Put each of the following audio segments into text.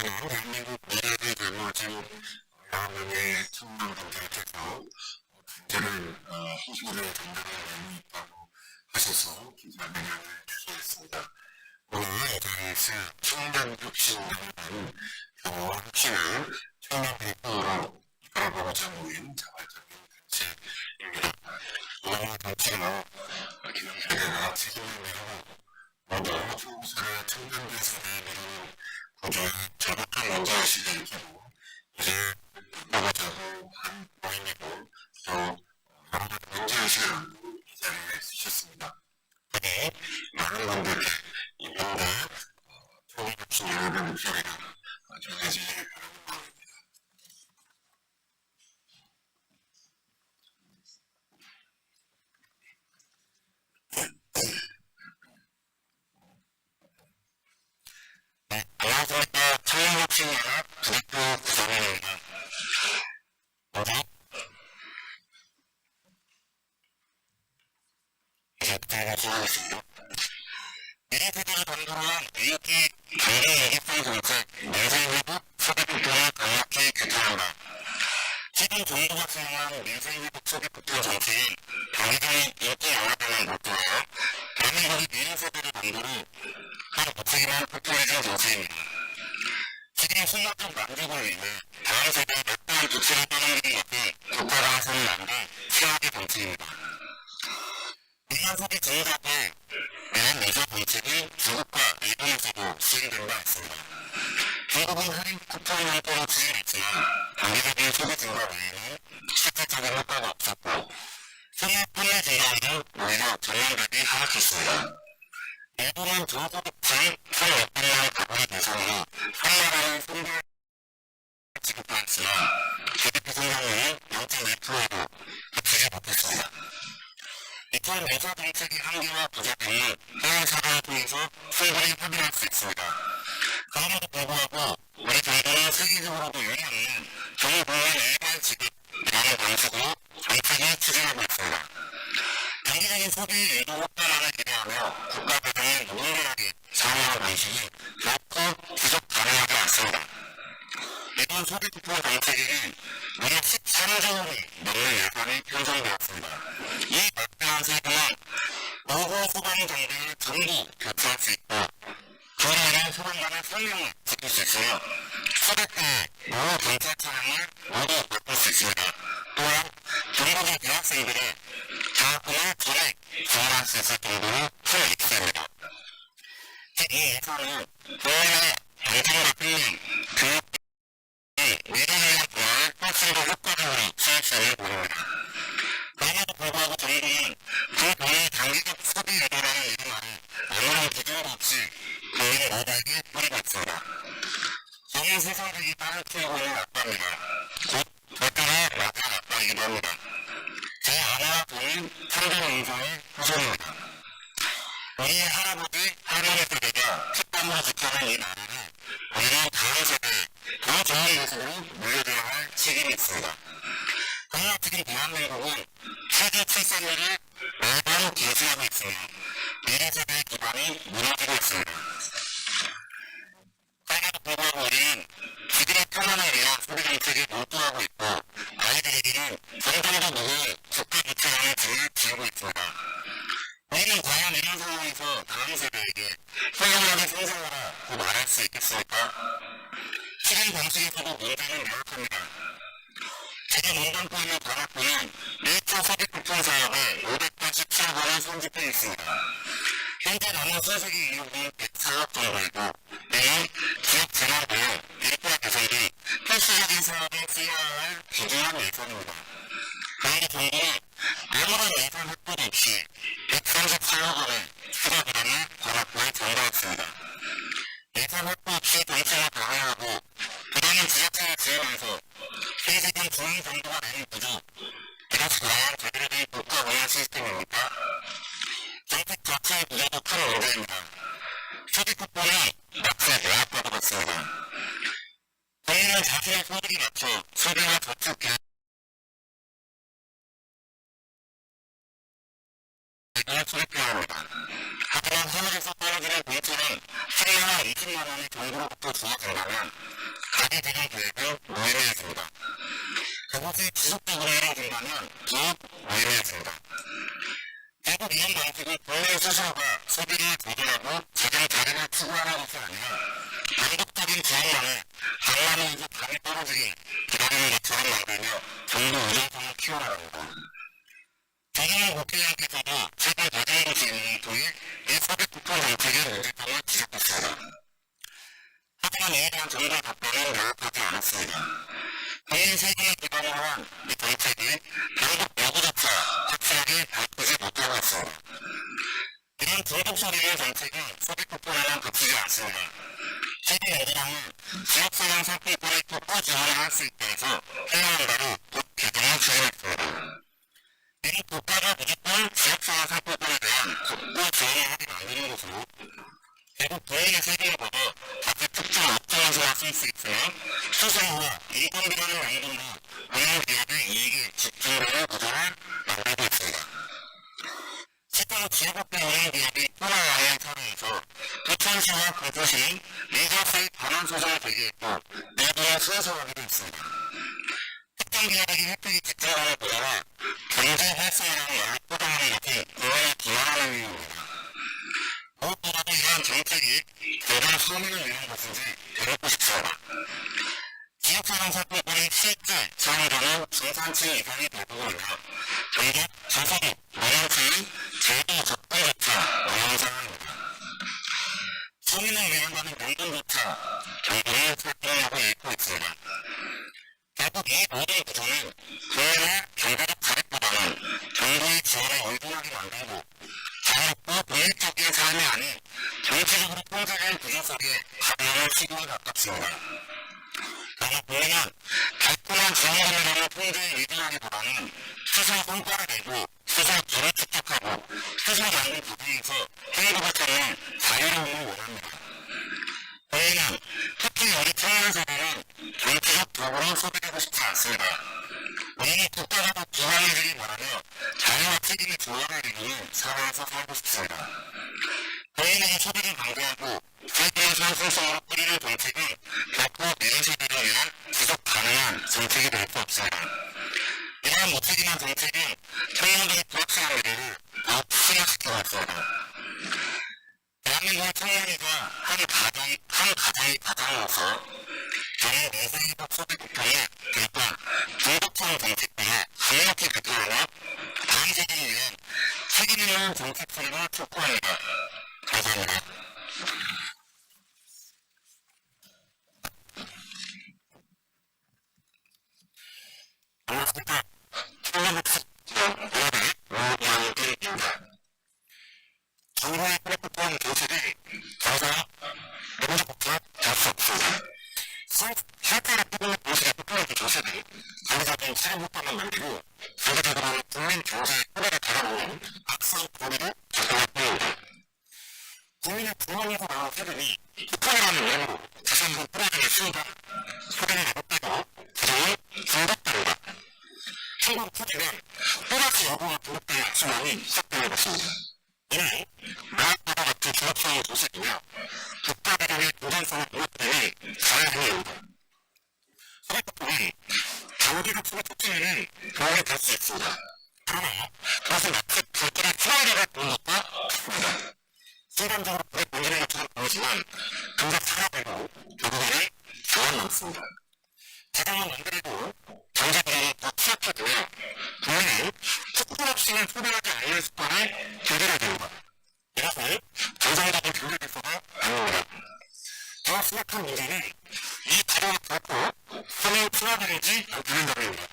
대표는 대한민국 미래를 결정하신 여러 명의 청년 분들께서 문제를 호소를 전달을 내고 있다고 하셔서 기자회견을 주재했습니다. 오늘 이 자리에서 청년혁신당은 혁신을 청년 대표로 이끌어보고자 모인 자발적인 단체입니다. 오늘 단체가 기념사회와 책임을 미루고 모두 청소를 청년들 세대에 미루는 구조의 절박한 문제의 시대를 두고 이를 바꿔보자고 한 모임이고 또 여러 문제의식을 안고 이 자리에 쓰셨습니다. 그게 많은 분들께 이 문제 청년혁신 연합의 목소리가 전해지기를 바라는 마음입니다. 안녕하십니까. 청년혁신연합 부대표 구성원입니다. 이제 부탁을 드리겠습니다. 미래 세대를 담당한 AT 경제 예비군 정책 민생회복 소비폭탄을 강력히 규탄한다. 최근 정부가 수행한 민생회복 소비폭탄 정책은 경제의 인기 영합하는 목표로 대한민국의 미래 세대를 담당으로 한 무책임한 포퓰리즘 정책입니다. 지금 순간적 만족을 위해 다음 세대의 막대한 부채를 떠넘기는 것은 국가가 해서는 안 될 최악의 정책입니다. 민간 소비 증가에 대한 내재 정책이 중국과 일본에서도 시행된 바 있습니다. 중국은 할인 쿠폰 형태로 추진했지만 단기적인 소비 증가 외에는 실질적인 효과가 없었고 소비 판매 증가에도 오히려 전년 대비 하락했습니다. 일본은 저소득층 1,600만 가구의 대상으로 한나라는 선별 지급하였지만 GDP 성장률은 0.1%에도 그치지 못했습니다. 이처럼 내사 정책의 한계와 부족함은 해외 사례를 통해서 충분히 확인할 수 있습니다. 그럼에도 불구하고 우리 정부는 세계적으로도 유리없는 전국민 일반 지급이라는 방식으로 정책을 추진하고 있습니다. 단기적인 소비 유도 효과만을 기대하며 국가 배당을 무분별하게 사용하는 방식이 결코 지속 가능하지 않습니다. 이번 소비 쿠폰 정책에는 무려 13조 원이 넘는 예산이 편성되었습니다. 이 막대한 세금은 노후 소방 정비를 전부 교체할 수 있고 교류하는 소방관의 생명을 지킬 수 있으며 수백대의 노후 경찰 차량을 모두 바꿀 수 있습니다. 또한 전국의 대학생들의 장학금을 전액 지원할 수 있을 정도로 큰 액수입니다. 이 예산은 국민의 안전과 필름, 교육 미래의 분야를 훨씬 더 효과적으로 수행할 수 있는 부분입니다. 그럼에도 불구하고 정부는 그 돈의 단기적 소비 유도라는 이름 아래 아무런 기준도 없이 국민 모두에게 뿌리고 있습니다. 너무 세상적이 땅을 키우고 있는 아빠입니다. 곧 절대로 맞은 아빠이기도 합니다. 제 아내와 저는 상대 인생의 후손입니다. 우리의 할아버지, 할머니 세대가 핏감으로 지켜낸 이 나라를 우리는 다음 세대에 더 좋은 모습으로 물려줘야 할 책임이 있습니다. 그러나 지금 대한민국은 세계 7선율을 매번 계승하고 있으며 미래 세대의 기반이 무너지고 있습니다. 그럼에도 불구하고 우리는 그들의 편안을 위한 소비 정책에 몰두하고 있고 아이들에게는 점점 더 무거운 국가 부채라는 짐을 지우고 있습니다. 우리는 과연 이런 상황에서 다음 세대에게 훌륭하게 성장하라고 말할 수 있겠습니까? 실행 방식에서도 문제는 명확합니다. 지금 인간권의 발악부는 1차 소비 쿠폰 사업에 587억 원을 손짓해 있습니다. 현재 남은 순세기 인력은 104억 정도이고 내년 기업 재난 보험, 일자 개선 등 필수적인 사업에 쓰여야 할 부족한 예산입니다. 그런데 정부는 아무런 예산 확보도 없이 134억 원의 추가 부담을 관악부에 전가했습니다. 예산 확보 없이 정책을 강화하고 부담은 지자체에 지으면서 세계적인 중앙 정부가 내는 구조, 이것이 과연 제대로 된 국가 운영 시스템입니까? 정책 자체의 구조도 큰 문제입니다. 소비 쿠폰이 막세 매합과도 같습니다. 국민은 자신의 소득에 맞춰 소비와 저축 계획을 수립해야 합니다. 하지만 하늘에서 떨어지는 공처럼 1년이나 250만 원이 정부로부터 지원된다면 가게 대금 계획은 무의미해집니다. 그것이 지속적으로 이루어진다면 더욱 무의미해집니다. 결국 이런 방식은 국내 스스로가 소비를 조절하고 자기 자금을 추구하는 것이 아니라 반복적인 지원만에 강남에서 감이 떨어지게 기다리는 것처럼 만들며 정부 의존성을 키워나갑니다. 조정의 국회의원께서도 최근 과정고시 있는 통해 이 소비쿠폰 정책의 문제점을 지적했습니다. 하지만 이에 대한 정부의 답변은 명확하지 않았습니다. 국민 세금을 기반으로 한 이 정책이 방법 여부조차 확실하게 밝히지 못하고 있습니다. 이런 중독성 있는 정책은 소비쿠폰에만 그치지 않습니다. 최근 여당은 지역사랑 상품권을 국가 지원을 할 수 있게 해서 해외한 바로 법 개정을 추진했습니다. 이는 국가가 무조건 지역사랑 상품권에 대한 국가 지원을 하게 만드는 것으로 결국 국민의 세금을 받아 각각 특정 업종에서만 쓸 수 있으나 수수료와 인건비라는 연금으로 운영 기업의 이익에 집중되는 구조를 만들고 있습니다. 실제로 지역업계 운영 기업이 코로나와의 사례에서 부천시와 구주시 리저스의 반환 소송을 제기했고 내부의 수혜소하기도 있습니다. 특정 기업에게 혜택이 집중하는 보다가 경제 활성화라는 말로 포장하는 것이 국민을 기만하는 이유입니다. 무엇보다도 이러한 정책이 대단 서민을 위한 것인지 되묻고 싶습니다. 지역사랑 상품권이 실제 사용자는 중산층 이상의 대부분이며 정작 저소득, 노년층은 제도 접근조차 어려운 상황입니다. 서민을 위한다는 명분조차 정부는 설득하고 잃고 있습니다. 결국 이 모든 구조는 국민의 경제적 자립보다는 정부의 지원에 의존하게 만들고 자유롭고 독립적인 삶이 아닌 정치적으로 통제된 구조 속에 가벼운 시도에 가깝습니다. 결국 국민은 달콤한 지원금이라는 통제에 의존하기보다는 스스로 성과를 내고 스스로 돈을 축적하고 스스로 만든 부분에서 행복을 찾는 자유로움을 원합니다. 국민은 특히 우리 청년 세대는 정치적 도구로 소비되고 싶지 않습니다. 우리는 국가가 더 기만해주길 바라며 자유와 책임의 조화를 이루는 사회에서 살고 싶습니다. 국민에게 소비를 방조하고 세계의 상승성으로 뿌리는 정책은 결코 미래 세대를 위한 지속 가능한 정책이 될 수 없습니다. 이러한 무책임한 정책은 청년들의 불확실한 미래를 더욱 심화시켜왔습니다. 대한민국의 청년이자 한 가정의 가장으로서 저는 내생이법 소비국가의 그러니까 중독성 정책들을 강력히 비판하며 다음 세대를 위한 책임있는 정책 수립을 촉구합니다. 감사합니다. 안녕하십니까. 청년복지 의원의 오양길입니다. 정부의 플랫폼 정책이 정상 노동조건과 될수 없습니다. 실제로 뽑는 공시가 뽑히는 정책이 단기적인 실험 효과만 만들고 장기적으로는 국민 경제의 꼬리를 달아오는 악성 고리를 작동할 뿐입니다. 국민의 부모님에서 나온 세금이 쿠폰이라는 이름으로 다시 한번 뿌려지는 순간 소비는 왜곡되고 부정은 중독됩니다. 한국 토지는 또다시 여부가 등록된 악순환이 시작되는 것입니다. 이는 마약과도 같은 중독성의 도색이며 국가대전의 도전성을 무너뜨리는 자연행위입니다. 소비쿠폰은 장기적 소비 촉진에는 도움이 될 수 있습니다. 그러나 그것은 마치 불길의 트라이를 보는 것과 같습니다. 순간적으로 불에 번지는 것처럼 보이지만 금세 사라지고 결국에는 저만 남습니다. 재정은 만들고 경제비용이 더 취약해지며 국민은 쿠폰 없이는 소비하지 않는 습관을 들이게 됩니다. 이것은 정상적인 경제 질서가 아닙니다. 더 심각한 문제는 이 가정의 결코 소비 투자되지 않다는 점입니다.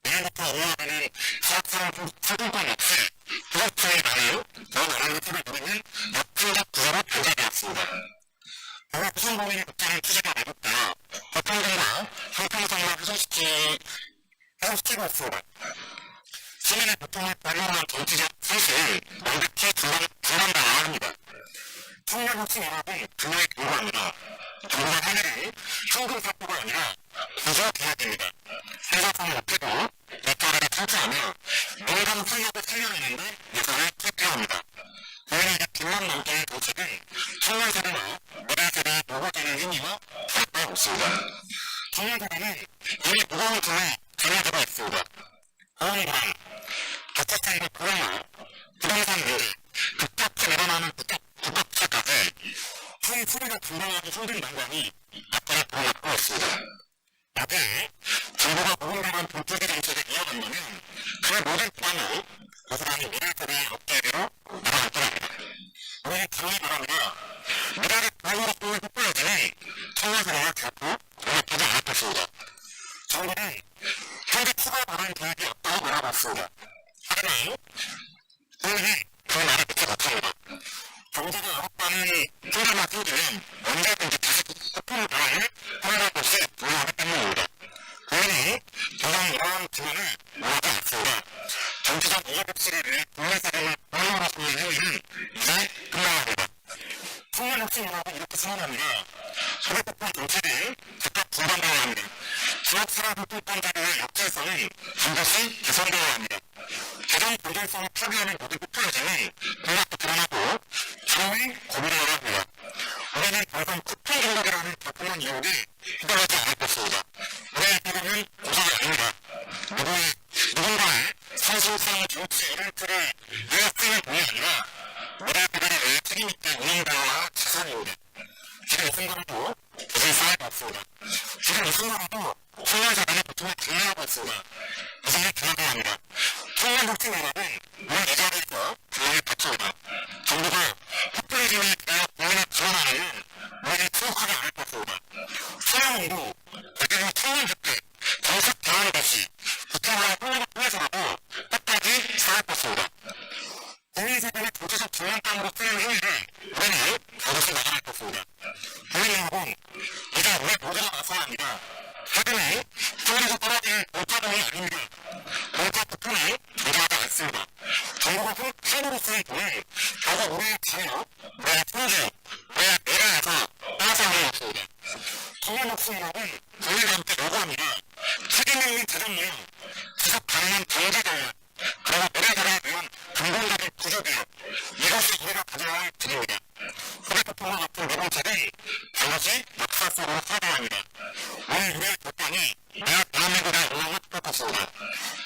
내일부터 운영되는 지역사랑 상품권 없이 부업체의 나라요, 더 나라의 팁을 누리는 역풍적 구조로 변제되었습니다. 그가 구성범인의 국가는 투자가 매국되어 보통들과 형평성을 훼손시키고 있습니다. 시민의 고통을 발휘하는 정치적 상식은 완벽히 중단당해야 합니다. 청년복지 연합은 분명히 경고합니다. 정부가 하늘은 현금 사포가 아니라 구조 계약입니다. 생산성을 높이고 일자리를 창출하며 민간 산업을 살려내는데 예산을 투입해야 합니다. 국민에게 김만 남자의 도책은 청년세대나 미래세대의 노후되는 행위와 다르다고 있습니다. 청년세대는 이미 무거운 등에 전혀들어 있습니다. 보험불안, 교차차이의 불안화, 부동산 문제, 급격히 늘어나는 부탁차까지 큰 소리가 분명하기 힘든 난관이 앞으로 불어났고 있습니다. 나중에 정부가 무분별한 돈투기 정책을 이어간다면 그 모든 부담을 고스란히 미래세대의 어깨에로 날아갈 겁니다. 우리 당연히 바랍니다. 미래를 보호로 꿈을 돋보여주니 청년세대가 결코 용납하지 않을 것입니다. 정부는 현재 추가 발언 계획이 없다고 말해봤습니다. 하지만 국민이 그 말을 믿지 못합니다. 경제가 어렵다는 혼자만 생기면 언제든지 다시 폭풍을 발언을 허용할 것이 분명하기 때문입니다. 국민이 더 이상 이러한 기만을 원하지 않습니다. 정치적 이해복지를 위해 국민세금을 보험으로 쓰는 행위는 이제 끝나야 합니다. 청년혁신연합은 이렇게 선언합니다. 소득폭풍 정책을 즉각 중단되어야 합니다. 지역사회복지권 자료의 역질성은 반드시 개선되어야 합니다. 재정 건전성을 파괴하는 모든 폭발제는 공약도 드러나고 처음에 고민해야 합니다. 우리는 더 이상 쿠폰 공격이라는 덕분한 이유에 휘둘리지 않을 것입니다. 우리의 태도는 고집이 아닙니다. 누군가의 상승성 정치 이벤트를 위해 쓰는 돈이 아니라 미래 그들을 위해 책임있게 운영되어야 할 자산입니다. 지금 이 순간에도 빚을 쌓이고 있습니다. 지금 이 순간에도 청년세대는 고통을 당면하고 있습니다. 이제는 그만둬야 합니다. 청년복지연합은 오늘 이 자리에서 분명히 받칩니다. 정부가 포퓰리즘에 대해 국민을 지원하려면 우리를 투옥하지 않을 것입니다. 청년운동, 대규모 청년집회, 정책 대안이 없이 구태와의 폭력을 통해서라도 끝까지 싸울 것입니다. 국민세금을 정치적 중앙감으로 쓰는 행위를 우리는 반드시 막아낼 것입니다. 국민연합은 이제 우리 모두가 나서야 합니다. 최근에 서울에서 떨어진 공짜돈이 아닙니다. 공짜 쿠폰을 존재하지 않습니다. 정부가 세금으로 쓰는 돈을 결국 우리의 자유, 우리의 통제, 우리의 미래에서 빼앗아오는 것입니다. 청년혁신연합은 국민과 함께 요구합니다. 책임있는 재정운영, 지속 가능한 경제전략, 그리고 미래세대에 대한 근본적인 구조개혁, 이것이 우리가 가져야 할 길입니다. 소득폭풍과 같은 노동책을 반드시 역사 속으로 사과해야 합니다. 오늘 우리의 결단이 내가 대한민국의 영광을 뜻했습니다.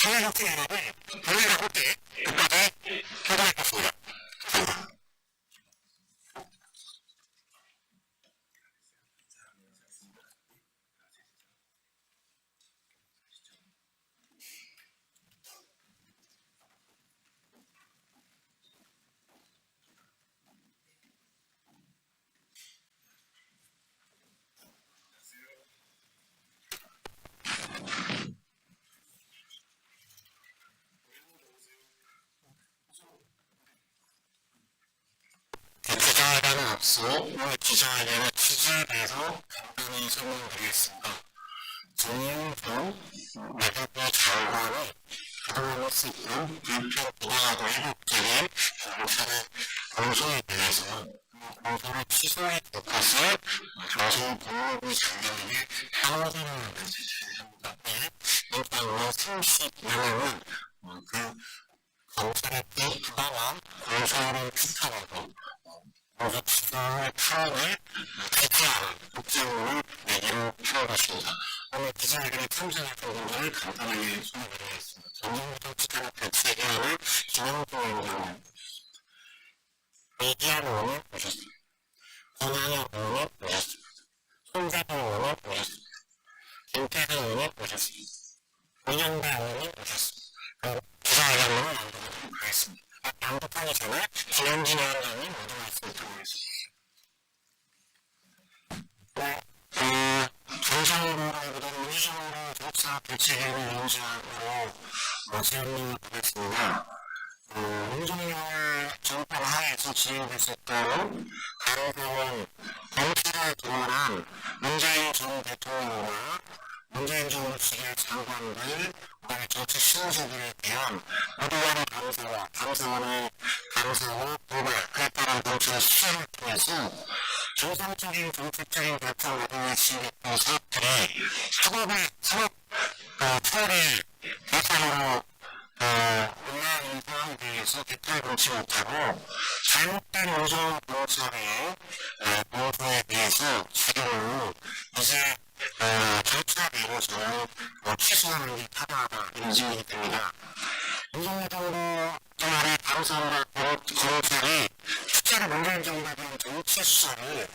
청년혁신연합은 국민과 함께 끝까지 행동했습니다. 감사합니다. 기자회견은 앞서 오늘 기자회견의 취지에 대해서 간단히 설명드리겠습니다. 정영준 내각부 장관이 그동안 했었던 불편 부당하고 회복적인 경찰의 공소에 대해서 공소를 취소해 덮어서 조선법무부 장관에게 항의를 제시합니다. 일단 오늘 30명은 그 검찰의 부당한 공소를 규탄하고 모두 기소의 파원을 대체하는 목적으로 내기로 한 것입니다. 오늘 기자회견에 참석했던 분들을 간단하게 소개드리겠습니다. 전정부터 기자가 대체회견을 김영도 의원님, 이기한 의원님 모셨습니다. 권한영 의원님 모셨습니다. 손재동 의원님 모셨습니다. 김태선 의원님 모셨습니다. 문영배 의원님 모셨습니다. 그리고 기자회견을 만들도록 하겠습니다. 양극하기 전에 김현진 위원장님 모두 말씀 드리겠습니다. 정상으로보다는 우선으로 독사 대책위원회 위원장으로 제안을 받았습니다. 윤석열 정권 하에서 진행됐었던 가로등은 검찰을 동원한 문재인 전 대통령과 문재인 정부의 장관들, 그다음에 정치 신수들에 대한 무도한 감사와 감사원의 감사와 고발, 그에 따른 정치의 수사를 통해서 정상적인 정책적인 결정 노동을 지휘했던 사업들이 사법 처리 결산으로 이런 상황에 대해서 깃털 놓지 못하고 잘못된 운전 보호차의 보호에 대해서 지금은 이제 절차 내려서 취소하는 게 타당하다 이런 생각이 듭니다. 운전정보 동아리 방송과 검찰이 실제로 문제인정보에 대한 정치 수사를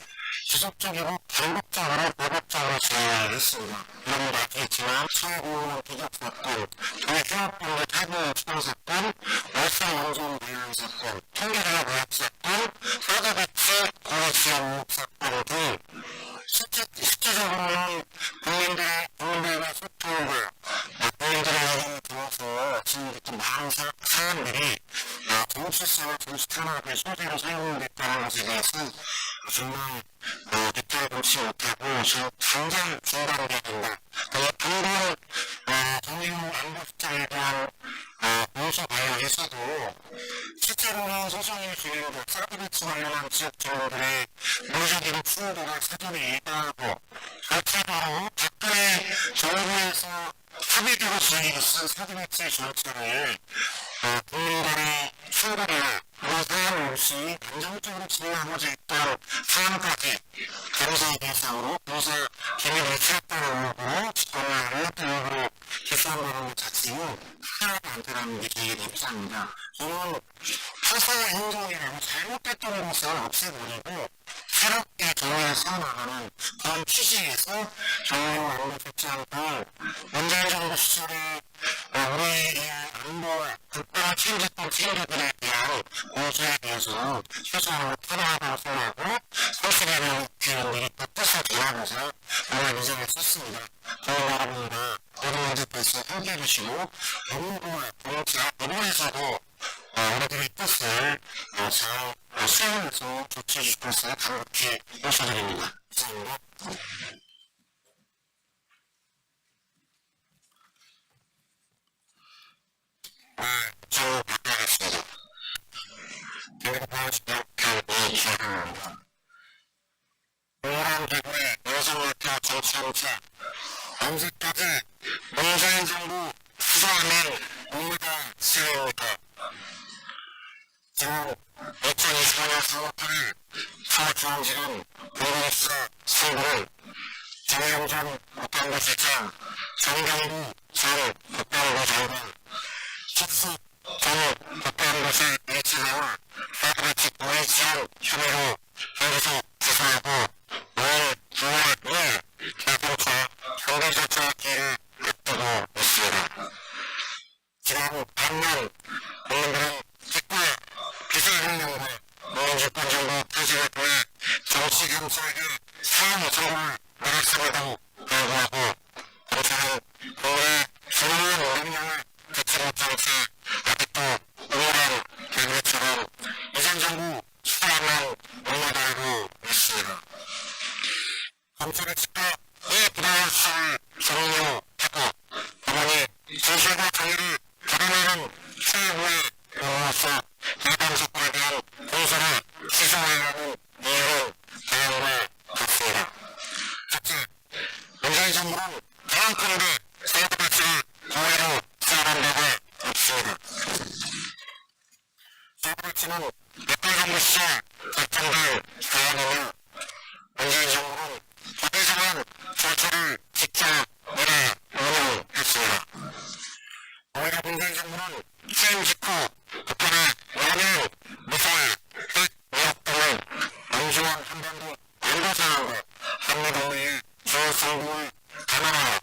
지속적이고 반복적으로 보복적으로 진행을 했습니다. 여러분 아시겠지만 서울공무원 기적 사건, 교육병대 탈북 추방 사건, 월성 영종 관련 사건, 통계대학 의학 사건, 사드배치 고위지원 사건 등 실질적으로는 국민들과 소통과 국민들의 의견을 들어서 지금부터 많은 사람들이 정치성과 정치 탄압의 소재로 사용됐다는 것에 대해서 정말 깃털을 놓지 못하고 지금 당장 중단돼야 된다. 방금 정의용 안보실장에 대한 문서 관련해서도 실제로는 소송이 진행되고 사드배치 관련한 지역 정부들의 물질적인 충돌을 사전에 예방하고 절차로 박근혜 정부에서 합의되고 진행했던 사드배치 절차를 국민간의 충돌이나 그런 사안 없이 안정적으로 진행하고자 했던 사안까지 변호사의 대상으로 변호사 개념을 취했다는 의혹으로 직권을 일렀던 의혹으로 기소한다는 것 자체는 하나도 않다는 게 저희의 입장입니다. 저는 판사의 행동이라고 잘못됐던 것을 없애버리고 새롭게 정의를 세워나가는 그런 취지에서 정의용 안보 조치하고 문재인 정부 시절에 우리의 안보와 국가가 책임졌던 책임자들에 대한 공소에 대해서 최소한으로 타당하다고 생각하고 30여 명 국회의원들이 또 뜻을 전하면서 오늘 의견을 썼습니다. 저희 여러분과 모든 문제에서 함께해 주시고 법무부와 검찰, 법원에서도 우리들의 뜻을 잘 수행해서 조치해 주실 것을 간곡히 모셔드립니다. 감사합니다. 저는 바꿔야겠습니다. 대구방식역회의 기획입니다. 노란 대구의 여성학교 정치연차 언제까지 문재인 정부 수사하면 뭡니까 시행입니까? 지금 2024년 4월 8일 서울중앙지검 공공수사 선고를 정의용 전 국방부실장, 정경부 전 국방부 장관, 최수 전 국방부실 1차장을 사드배치 고위지원 혐의로 현재서 기소하고 5월 9월 후에 대통령 형사조차 기회를 앞두고 있습니다. 지난 반년 국민들은 기껏 기술혁명과 노동집권정부 탄생을 통해 정치경찰에게 사형 선고를 내렸음에도 불구하고 검찰은 국민의 중요한 명령을 듣지 못한 채 아직도 우월한 개구리처럼 이전 정부 수사만 옹호하고 있습니다. 검찰의 측과 이 부당한 수사를 정의하고 법원이 진실과 정의를 가려내는 최후의 용어로서 해당 사건에 대한 공소를 취소하려는 이유는 다양한 것 같습니다. 첫째, 문재인 정부는 대한민국의 사드배치를 고의로 수행한 바가 없습니다. 사드배치는 몇달 정부 시절 결정된 사안이며 문재인 정부는 부대성한 절차를 직접 내려 운영했습니다. 오히려 문재인 정부는 취임 직후 북한의 연일 미사일, 핵, 위협 등을 안주한 한반도 안보상황과 한미동맹의 중요성을 감안하여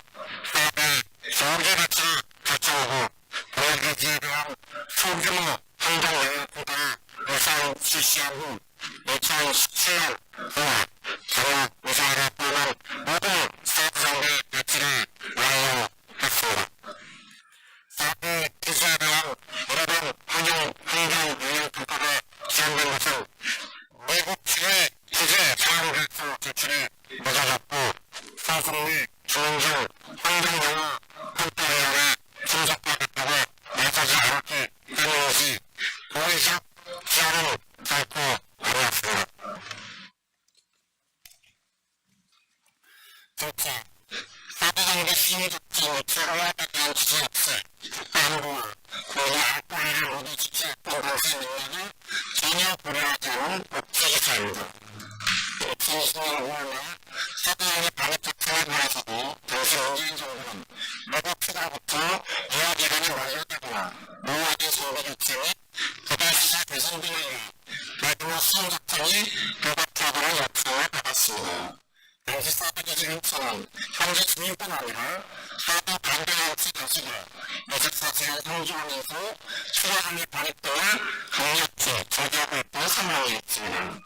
사업의 정기 배치를 결정하고 보안기지에 대한 소규모 행동 영역보다 예산 실시한 후 2017년 9월 전략 미사일을 포함한 모든 사드 장비 배치를 완료했습니다. 사드 기지에 대한 오래된 환경 영향 평가가 지연된 것은 미국 측의 기재 자원결정 제출이 늦어졌고 사성리 중앙정 환경영화 평가위원회 분석과 대표가 나서지 않았기 때문이지 고의적 지원은 결코 아니었습니다. 둘째, 사드 장비 시민 적지 매출 의혹에 대한 기재 없이 국가안보와 국민의 알 권리를 이를 모두 지켜왔던 것의 능력을 전혀 고려하지 않은 옥체기사입니다. 2020년 5월 말 서부양의 반입작품을 보내서도 당시 문재인 정부는 로고 추가부터 유효기간이 완료되거나 노후화된 정보 교체 및 개발시설 개선 등을 위해 대규모 시험 작전이 도박하도록 요청을 받았습니다. 당시 사드기지 근처는 현재 주민뿐 아니라 사드 반대 정치 다수가 매직사실을 상주하면서 추가함이 발입되어 강력히 저지하고 있던 상황이었습니다.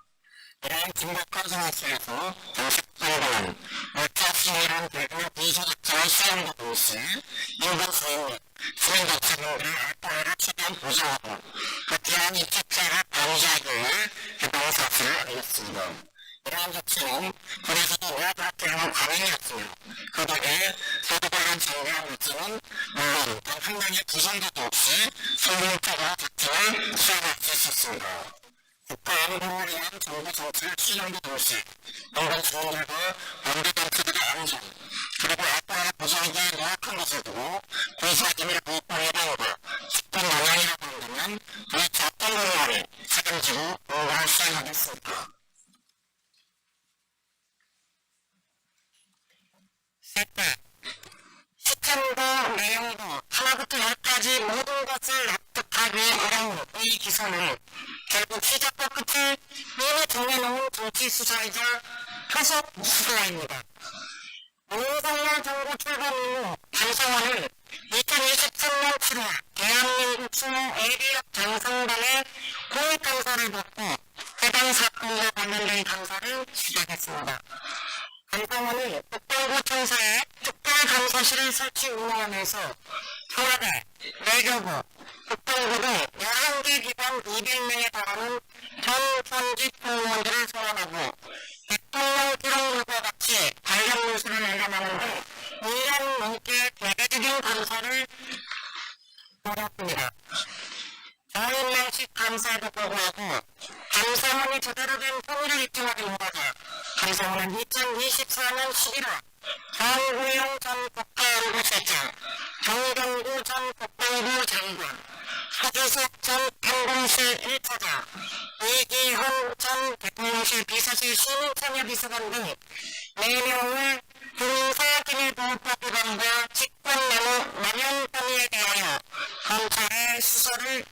이러한 긴박한 상황 속에서 당시 정부는 물타시이란 대규모 비서작전을 시행하는 동시에 인근 주민 및 주민 자치분들의 알파를 최대한 보장하고 그때한 이착자를 방지하기 위해 해당 사실을 알렸습니다. 이러한 조치는 군에서도 외화부럽게 하는 관행이었으며 그 덕에 서도 관련 정보와 물질은 물론 단 한 명의 부정자도 없이 성공적으로 작전을 수행할 수 있었습니다. 국가안보를 위한 정부 정책을 추진하는 동시에 인근 주민들과 반대단체들의 안전 그리고 알파를 보장하기에 노력한 것을 두고 군사 기밀 보호법 위반과 직권 영향이라고 한다면 도대체 어떤 논란을 책임지고 뭔가를 수행하겠습니까? 셋째, 시점도 내용도 하나부터 열까지 모든 것을 납득하기 어려운 이 기사는 결국 시작과 끝을 이미 정해놓은 정치 수사이자 표속 수사입니다. 윤석열 정부 출범 이후 감사원은 2023년 7월 대한민국 추모 ABF 장성단의 공익감사를 받고 해당 사건과 관련된 감사를 시작했습니다. 감사원은 국방부 청사에 특별감사실을 설치 운영하면서 청와대, 외교부, 국방부 등 11개 기관 200명에 달하는 전 현직 공무원들을 소환하고 대통령 기록물과 같이 관련 문서를 내려가는데 1년 넘게 대대적인 감사를 벌였습니다. 정인명식 감사에도 불구하고 감사원이 제대로 된 통일을 입증하기 못하자 감사원은 2024년 11월 정구용 전 국가안보실장, 정경구 전 국방부 장관, 하주석 전 안봉실 1차장, 이기훈 전 대통령실 비서실 시민참여비서관 등 4명을 군사기밀보호법 위반과 직권남용 혐의에 대하여 검찰에 수사를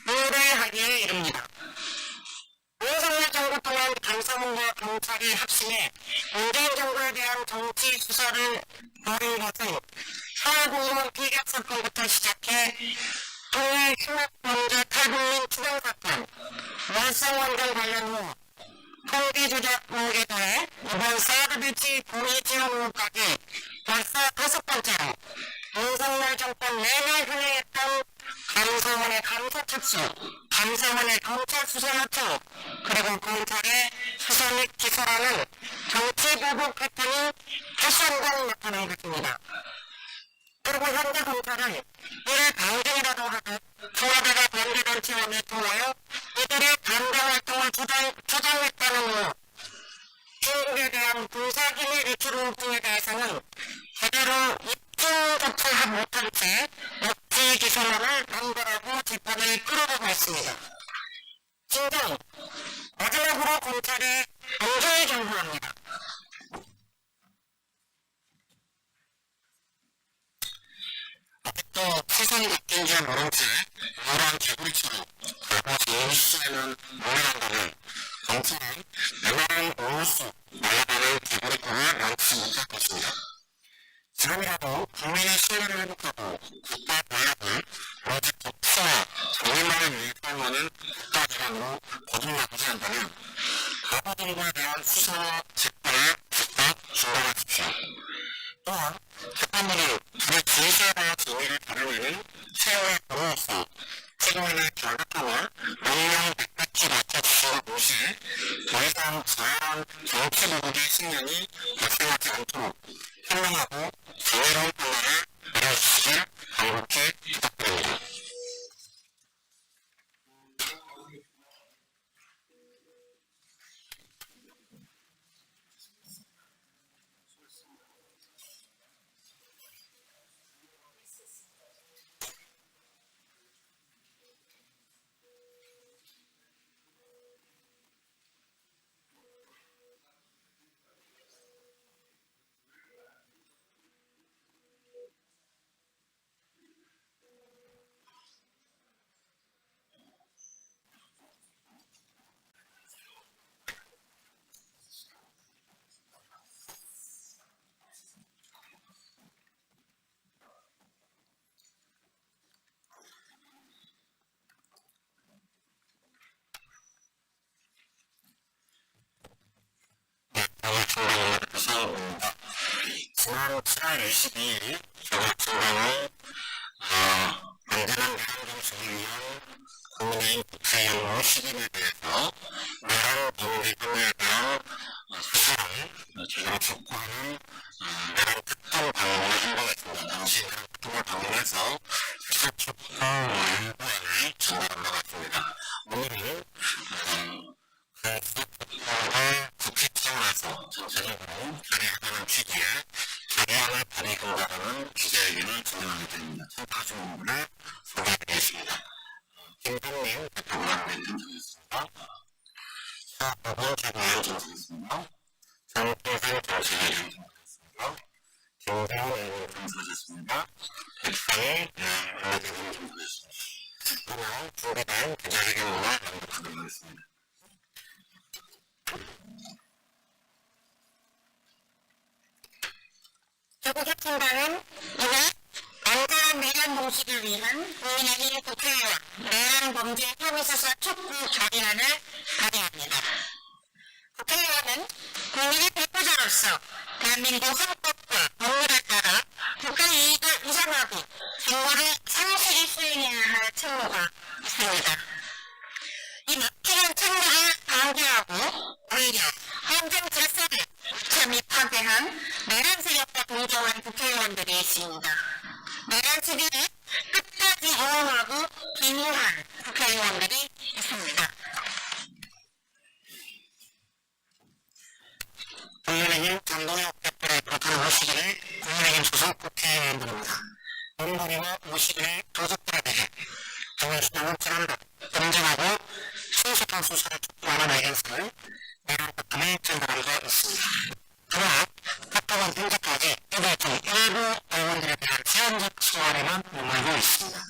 의뢰하기에 이릅니다. 윤석열 정부 동안 감사원과 경찰이 합심해 문재인 정부에 대한 정치 수사를 벌인 것은 사회공무원 피격 사건부터 시작해 통일 휴학범죄 탈북민 추방 사건, 월성원전 관련 후 통계조작 의혹에 더해 이번 사드 배치 공의 지원 의혹까지 벌써 5번째로 윤석열 정권 내내 흥행했던 감사원의 감사 착수, 감사원의 검찰 수사 요청, 그리고 검찰의 수사 및 기소라는 정치 보복 패턴이 다시 한번 나타난 것입니다. 그리고 현재 검찰은 이를 방증이라도 하듯 청와대가 반대단체와 내통하여 이들의 반대 활동을 조장했다는 후 중국에 대한 군사기밀 유출 의혹 등에 대해서는 제대로 입증조차 못한 채 억지 기소만을 남발하고 재판을 끌어가고 있습니다. 진정, 마지막으로 검찰의 안전을 경고합니다. 아직도 세상이 바뀐 줄 모른 채 우울한 개구리처럼 과거 좋은 시에는 몰려간다면 검찰은 메마른 오후 속 날아가는 개구리 꿈을 많지 못할 것입니다. 지금이라도 국민의 신뢰를 회복하고 국가 보약을 오직 법치와 정의만을 위해 사용하는 국가 기관으로 거듭나보지 않다면 과거 정부에 대한 수사와 재판을 즉각 중단하십시오. 또한 재판부는 불의 진실과 정의를 다뤄내는 최후의 법으로서 최고인의 결박함을 명명백백히 맡겨주시는 동시에 더 이상 자유로운 정치 보복의 신념이 발생하지 않도록 현명하고 정의로운 판단을 내려주시길 간곡히 부탁드립니다. 지난 7월 22일 조국진당이 안전한 내란정책을 위한 국민의힘 국회의원 10인에 대해서 내란 범죄금에 대한 수사를 제대로 촉구하는 내란 특검 방문을 한 바가 있습니다. 당시 내란 특검을 방문해서 수사 촉구 요구안을 전달한 바가 있습니다. 오늘은 그 수사 촉구를 국회 차원에서 전체적으로 결의하다는 취지의 결의안을 발의한다는 기자회견을 진행하게 됩니다. 참가하신 분들을 소개해드리겠습니다. 김동민 대표부장님 참석했습니다. 사업부부 최고위원 참석했습니다. 장태선 정치위원 참석했습니다. 김대훈 의원 참석하셨습니다. 백상희 원내대변인 참석했습니다. 오늘 준비된 기자회견문을 낭독하도록 하겠습니다. 조국혁신당은 오늘 안전한 내란 봉식을 위한 국민의힘 국회의원 내란범죄 혐의수사 촉구 결의안을 발의합니다. 국회의원은 국민의 대표자로서 대한민국 헌법과 법률에 따라 국가 이익을 우선하고 정부를 성실히 수행해야 할 책무가 있습니다. 이 막히는 책무를 방기하고 오히려 헌정 질서를 무참히 파괴한 내란 세력과 동조한 국회의원들이 있습니다. 내란 시비를 끝까지 이용하고 비호한 국회의원들이 있습니다. 국민의힘 장동혁 대표를 비롯한 50인의 국민의힘 소속 국회의원들입니다. 윤석열과 50인의 도적들에게 더불어민주당은 지난번 공정하고 신속한 수사를 촉구하는 의견서를 내란 특검에 전달한 바 있습니다. 그러나 특검은 현재까지 이들 중 일부 의원들에 대한 제한적 처벌에만 머물고 있습니다.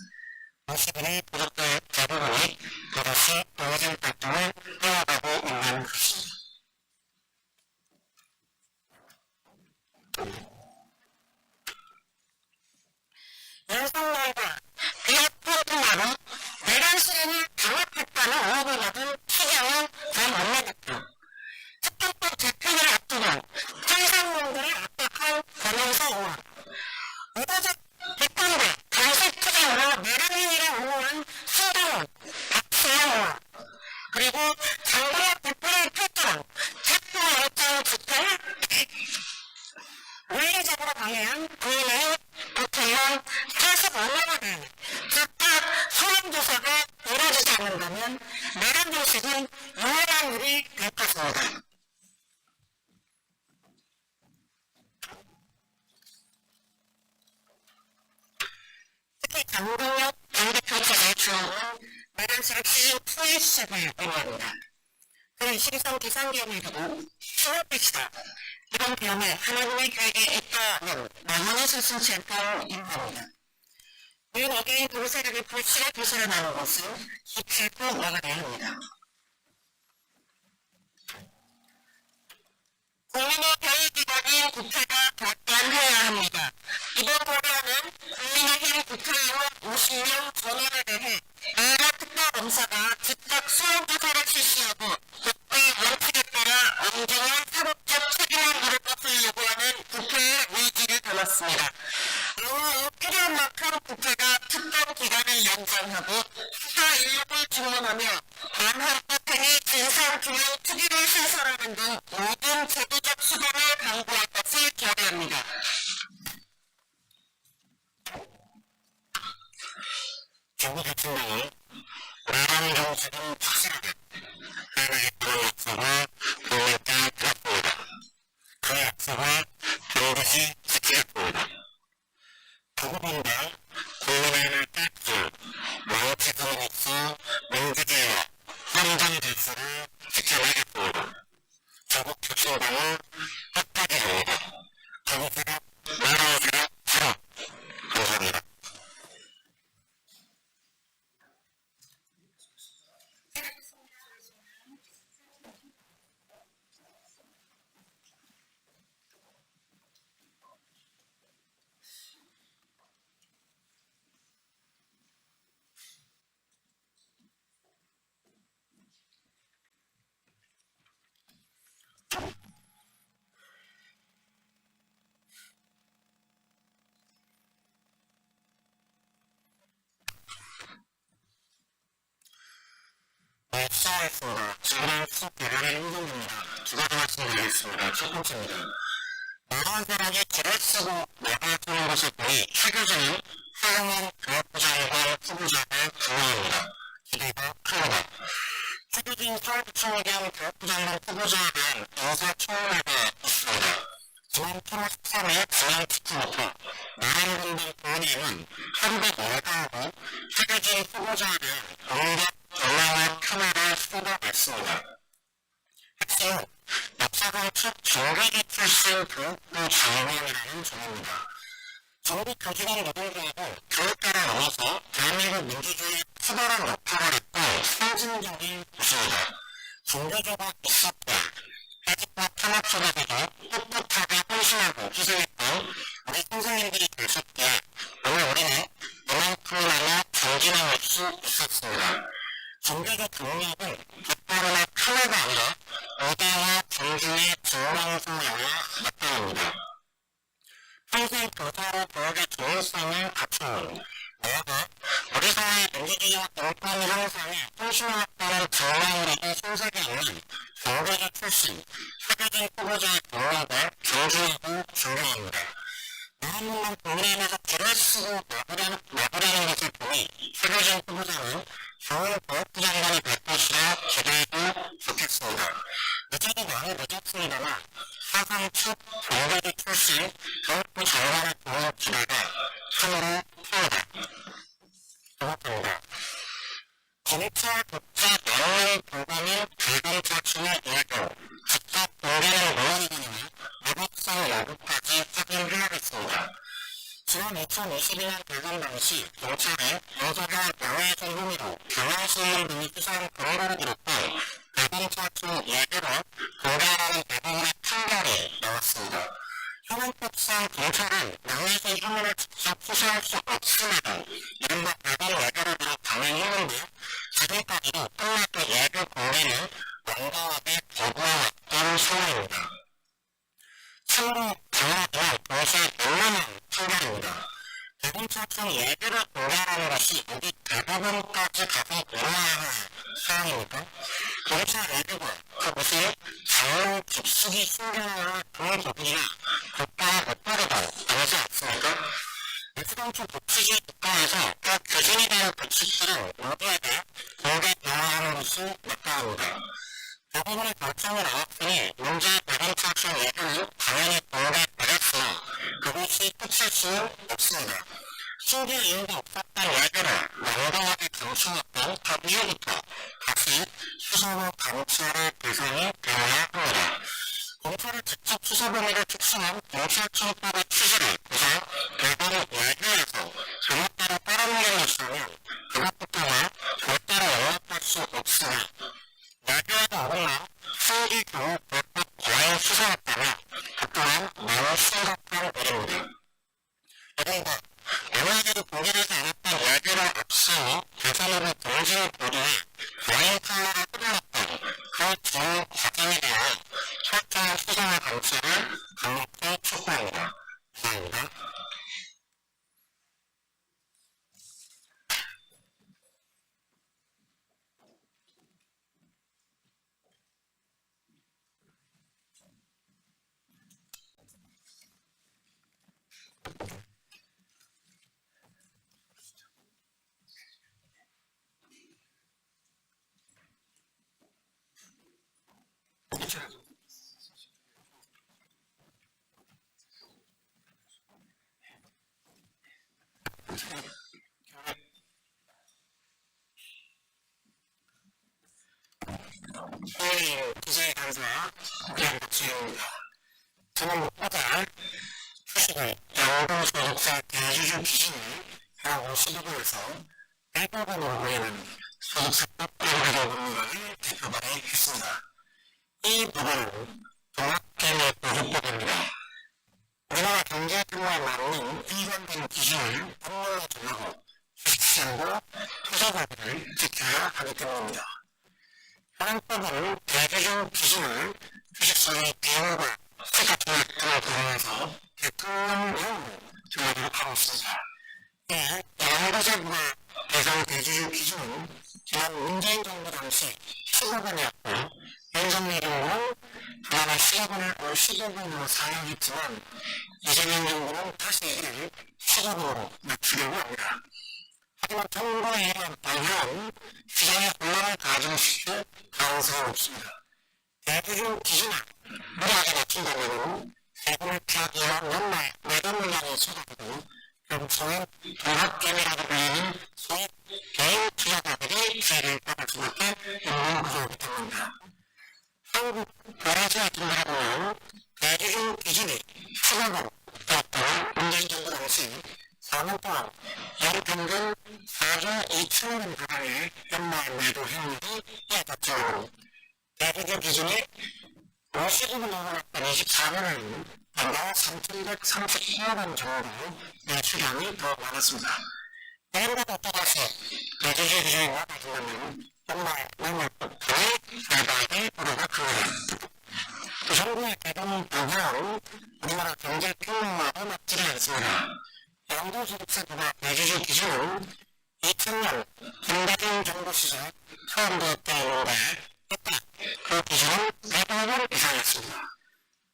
50인의 도적들 대부분이 버젓이 의정 활동을 이어가고 있는 것입니다. 윤석열과 그의 포트나로 내란 실행을 강압했다는 의혹을 받은 최경영 전 원내대표, 특검법 재판을 앞두고 청산론들을 압박한 권영세 의원, 의도적 비판과 간섭 투쟁으로 내란 행위를 옹호한 신동훈, 박수영 의원, 그리고 장동혁 대표를 필두로 체포영장 집행을 물리적으로 방해한 국민의힘 국회의원 45명에 대해 즉각 소환조사가 이루어지지 않는다면 내란 정책은 유일한 일이 될 것입니다. 특히 장동혁 당대표 측의 주장은 내란 세력 시즌 2의 시작을 의미합니다. 그는 실성 비상계엄이고 신호빛이다. 이런 표현에 하나님의 계획에 있다는 영원히 설순치 않던 인물입니다. 윤 어게인 동세력의 불씨를 부스러나는 것은 기필코 막아내야 합니다. 국민의 대의기관인 국회가 결단해야 합니다. 이번 법안은 국민의힘 국회의원 50명 전원에 대해 내란 특별검사가 즉각 수용조사를 실시하고 국회 원칙에 따라 엄정한 사법적 책임을 물을 것을 요구하는 국회의 의지를 담았습니다. 이후 필요한 만큼 국회가 특별 기간을 연장하고 수사 인력을 증원하며 반헌법행위 진상규명 특위를 신설하는 등 모든 제도적 수단을 강구할 것을 결의합니다. 조국혁신당은 내란 정책은 확실하게 해내겠다는 약속을 국민께 드렸습니다. 그 약속을 반드시 지키겠습니다. 조국인과 국민의힘을 뗄줄 망치는 없어 민주주의와 헌정 질서를 지켜내겠습니다. 조국혁신당은 혁파지입니다. 거기세력, 내란세력, 실업. 감사합니다. 수고하셨습니다. 지금은 수업 대단의 인정입니다. 두 가지 말씀드리겠습니다. 첫 번째입니다. 모든 사람이 글을 쓰고 내가 쓰는 것을 보니 최교수는 훌륭한 교육부 장관 후보자가 분명합니다. 기대가 큽니다. 최교진 서울구청에 대한 교육부 장관 후보자에 대한 인사청문회가 있습니다. 지난 8월 13일 지난 특후부터 나란분당 부모님은 하루가 멀다하고 최교진 후보자에 대한 온갖 전망과 폄하를 쏟아냈습니다. 핵심은 역사상 첫 정계기 출신 교육부 장관이라는 점입니다. 정부 교직원 노동조합은 교육계를 넘어서 대한민국 민주주의의 특별한 역할을 했던 상징적인 곳입니다. 종교조가 있었고 해직과 탄압 속에서도 꿋꿋하게 헌신하고 희생했던 우리 선생님들이 계셨기에 오늘 우리는 이만큼이나마 정진할 수 있었습니다. 종교적 경력은 겉바르나 하나가 아니라 의대와 정중의 증명서여야 마땅합니다. 평생 교사로 교육의 중요성을 갖춘 내가 우리 사회의 민주주의와 인권 향상에 헌신해왔다는 증명으로도 손색이 없는 정교조 출신 최교진 후보자의 경력을 존중하고 존경합니다. 무한문만 국민의힘에서 글을 쓰고 내부라는 것을 보니 최교진 후보자는 좋은 교육부 장관이 될 것이라 기대해도 좋겠습니다. 늦어도 많이 늦었습니다만 사상 첫 정교조 출신 교육부 장관을 보는 기대가 참으로 큽니다. 두 번째입니다. 검찰 국제 연맹 교관인 대검찰청의 일도 직접 공개는 물론이거니와 위법성 여부까지 확인해야겠습니다. 지난 2022년 대선 당시 경찰이 여자가 명예훼손 혐의로 경향신문 등이 수사한 근거로 기록된 대검찰청 예규를 공개하라는 대법원의 판결이 나왔습니다. 현행법상 경찰은 명예훼손 혐의를 직접 수사할 수 없음에도 이른바 대법 예규를 비롯 강행했는데 지금까지도 끝났던 예규 공개는 완강하게 거부해왔던 상황입니다. 참으로 당연하지만 동시에 놀라운 판결입니다. 대검찰청 예규를 공개하라는 것이 우리 대법원까지 가서 놀아야 할 사항입니까? 검찰 예규가 그것을 장로 깊숙이 숨겨놓은 그런 부분이나 국가의 목표로도 아니지 않습니까? 일수당초 법치주의 국가에서 각 교진에 대한 법칙들은 모두에게 공개 대화하는 것이 마땅합니다. 대법원의 결정이 나왔으니 문제의 대검찰청 예규는 당연히 공개되겠으나 그것이 끝일 수는 없습니다. 신규 이유가 없었던 예규를 완강하게 감추었던 그 이후부터 다시 수사와 감찰의 대상이 되어야 합니다. 검찰의 직접 수사 범위를 특수한 검찰청법의 취지를 우선 대법원 예규에서 제멋대로 빨아먹는 것이라면 그것부터는 절대로 용납할 수 없으나 예규에도 어긋나 신규 교육법법 과잉 수사였다면 그 또한 매우 심각한 일입니다. 그런가 명예훼손 공개되지 않았던 예규를 앞세워 대선으로 동진 보도에 과잉 판례를 휘둘렀던 그 전 과정에 대해 철저한 수사와 감찰을 강력히 촉구합니다. 이상입니다. 기자의 강사 국회의원 박지현입니다. 저는 어제 소식을 연금소득세 대주주 기준을 하고 시도부에서 대법원으로 보이는 소득세법 연구조 법률을 대표 발의했습니다. 이 법안은 종합개념보호법입니다. 우리나라 경제규모에 맞는 일관된 기준을 법률로 정하고 주식시장과 투자자들을 지켜야 하기 때문입니다. 해당법은 대주주 기준을 주식시장의 비용과 시가 조약 등을 고려해서 대통령령으로 정하도록 하고 있습니다. 이 연구제부가 대상 대주주 기준은 지난 문재인 정부 당시 15억 있지만 이재명 정부는 다시 이를 시정으로 맞추려고 합니다. 하지만 정부의 이러한 방향은 시장의 혼란을 가중시킬 가능성은 없습니다. 대부분 기준을 무리하게 낮춘다면 세금을 피하기 위한 연말 매도 물량이 쏟아지고 결국성은 종합개미라고 불리는 소위 개인 투자가들이 피해를 받을 수밖에 없는 구조이기 때문입니다. 한국 거래소에 등록하면 대주주 기준이 10억 원이었던 문재인 정부 당시 4년 동안 연평균 4조 2천억 원 가량의 연말 매도 행률이 이어졌죠. 대주주 기준이 50억을 넘어갔던 24년에는 연간 3,130억 원 정도 매출량이 더 많았습니다. 내년보다 따라서 대주주 기준이 낮아진다면 연말 매매폭풍이 대박이 우려가 큽니다. 정부의 대동 방향은 우리나라 경제 평론과도 맞지를 않습니다. 양도소득세보다 대주주 기준은 2000년 김대중 정부 시절 처음 도입되었는데 그때 그 기준은 100억 이상이었습니다.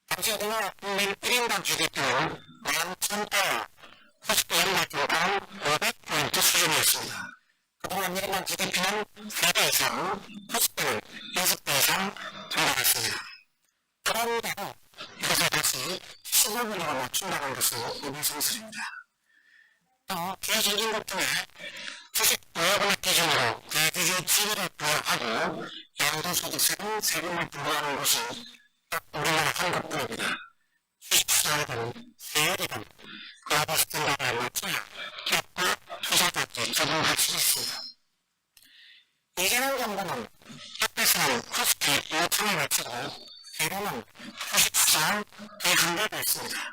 당시 우리나라 국민 1인당 GDP는 11,000달러, 코스피 연말 평가는 500포인트 수준이었습니다. 그동안 1인당 GDP는 3배 이상, 코스피는 6배 이상 증가했습니다. 그런데도 이것을 다시 10억으로 맞춘다는 것은 의미성스럽니다. 또 기회적인 것 중에 주식 보유금액 기준으로 대주주 지위를 부여하고 양도소득세는 세금을 부과하는 것이 딱 우리나라 한국뿐입니다. 주식시장이든 세율이든 글로벌 스탠다드에 맞춰야 기업과 투자자들이 적응할 수 있습니다. 이재명 정부는 앞에서는 코스피 5천을 외치고 세금은 주식시장을 비판하고 있습니다.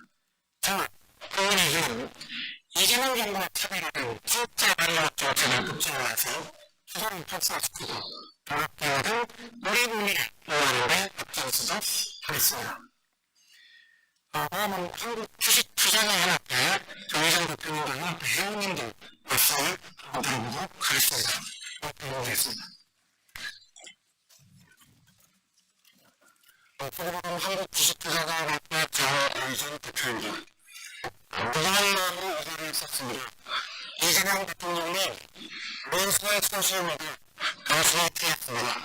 저는 국민의힘은 이재명 정부가 차별하는 진짜 반역 정책을 급정해서 투자를 격상시키고 종합개혁을 우리군에 요하는데 앞장서서 하겠습니다. 다음은 한국 주식 투자자연합회 정의정 대표님과 연합회 회원님들 말씀을 들어보도록 하겠습니다. 들어보겠습니다. 프로그램 한국 주식투자자연합회 정의정 대표입니다. 무관한 마음으로 의사를 했었습니다. 이재명 대통령이 민수의 소시입니다. 당신이 틀렸습니다.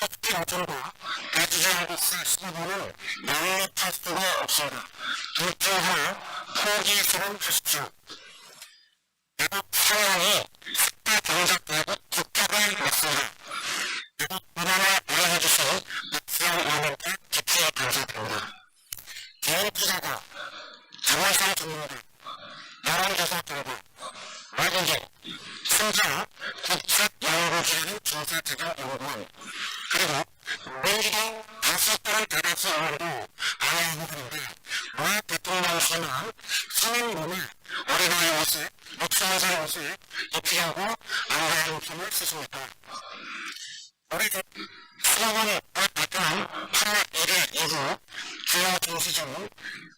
코스피 5천과 대주주 양도세 15%는 양립할 수가 없습니다. 둘 중 하나 포기해서는 하십시오. 외국 상황이 숙대 경제되고 국격을 냈습니다. 외국 문화를 이해해주신 박수영 의원님께 깊이 감사드립니다. 개인 투자가 자회사 전문가, 여론조사 결과, 외국인, 심지어 국책연구기관인 조사재정연구원, 그리고 민주당 다수 또는 대다수 의원도 알아야 하는데 왜 대통령실은 서민몸에 어린아이 옷을, 목소리자 옷을 입히려고 안가한 힘을 쓰십니까? 우리 수박원이 발표한 8월 1일 이후 주요 증시주는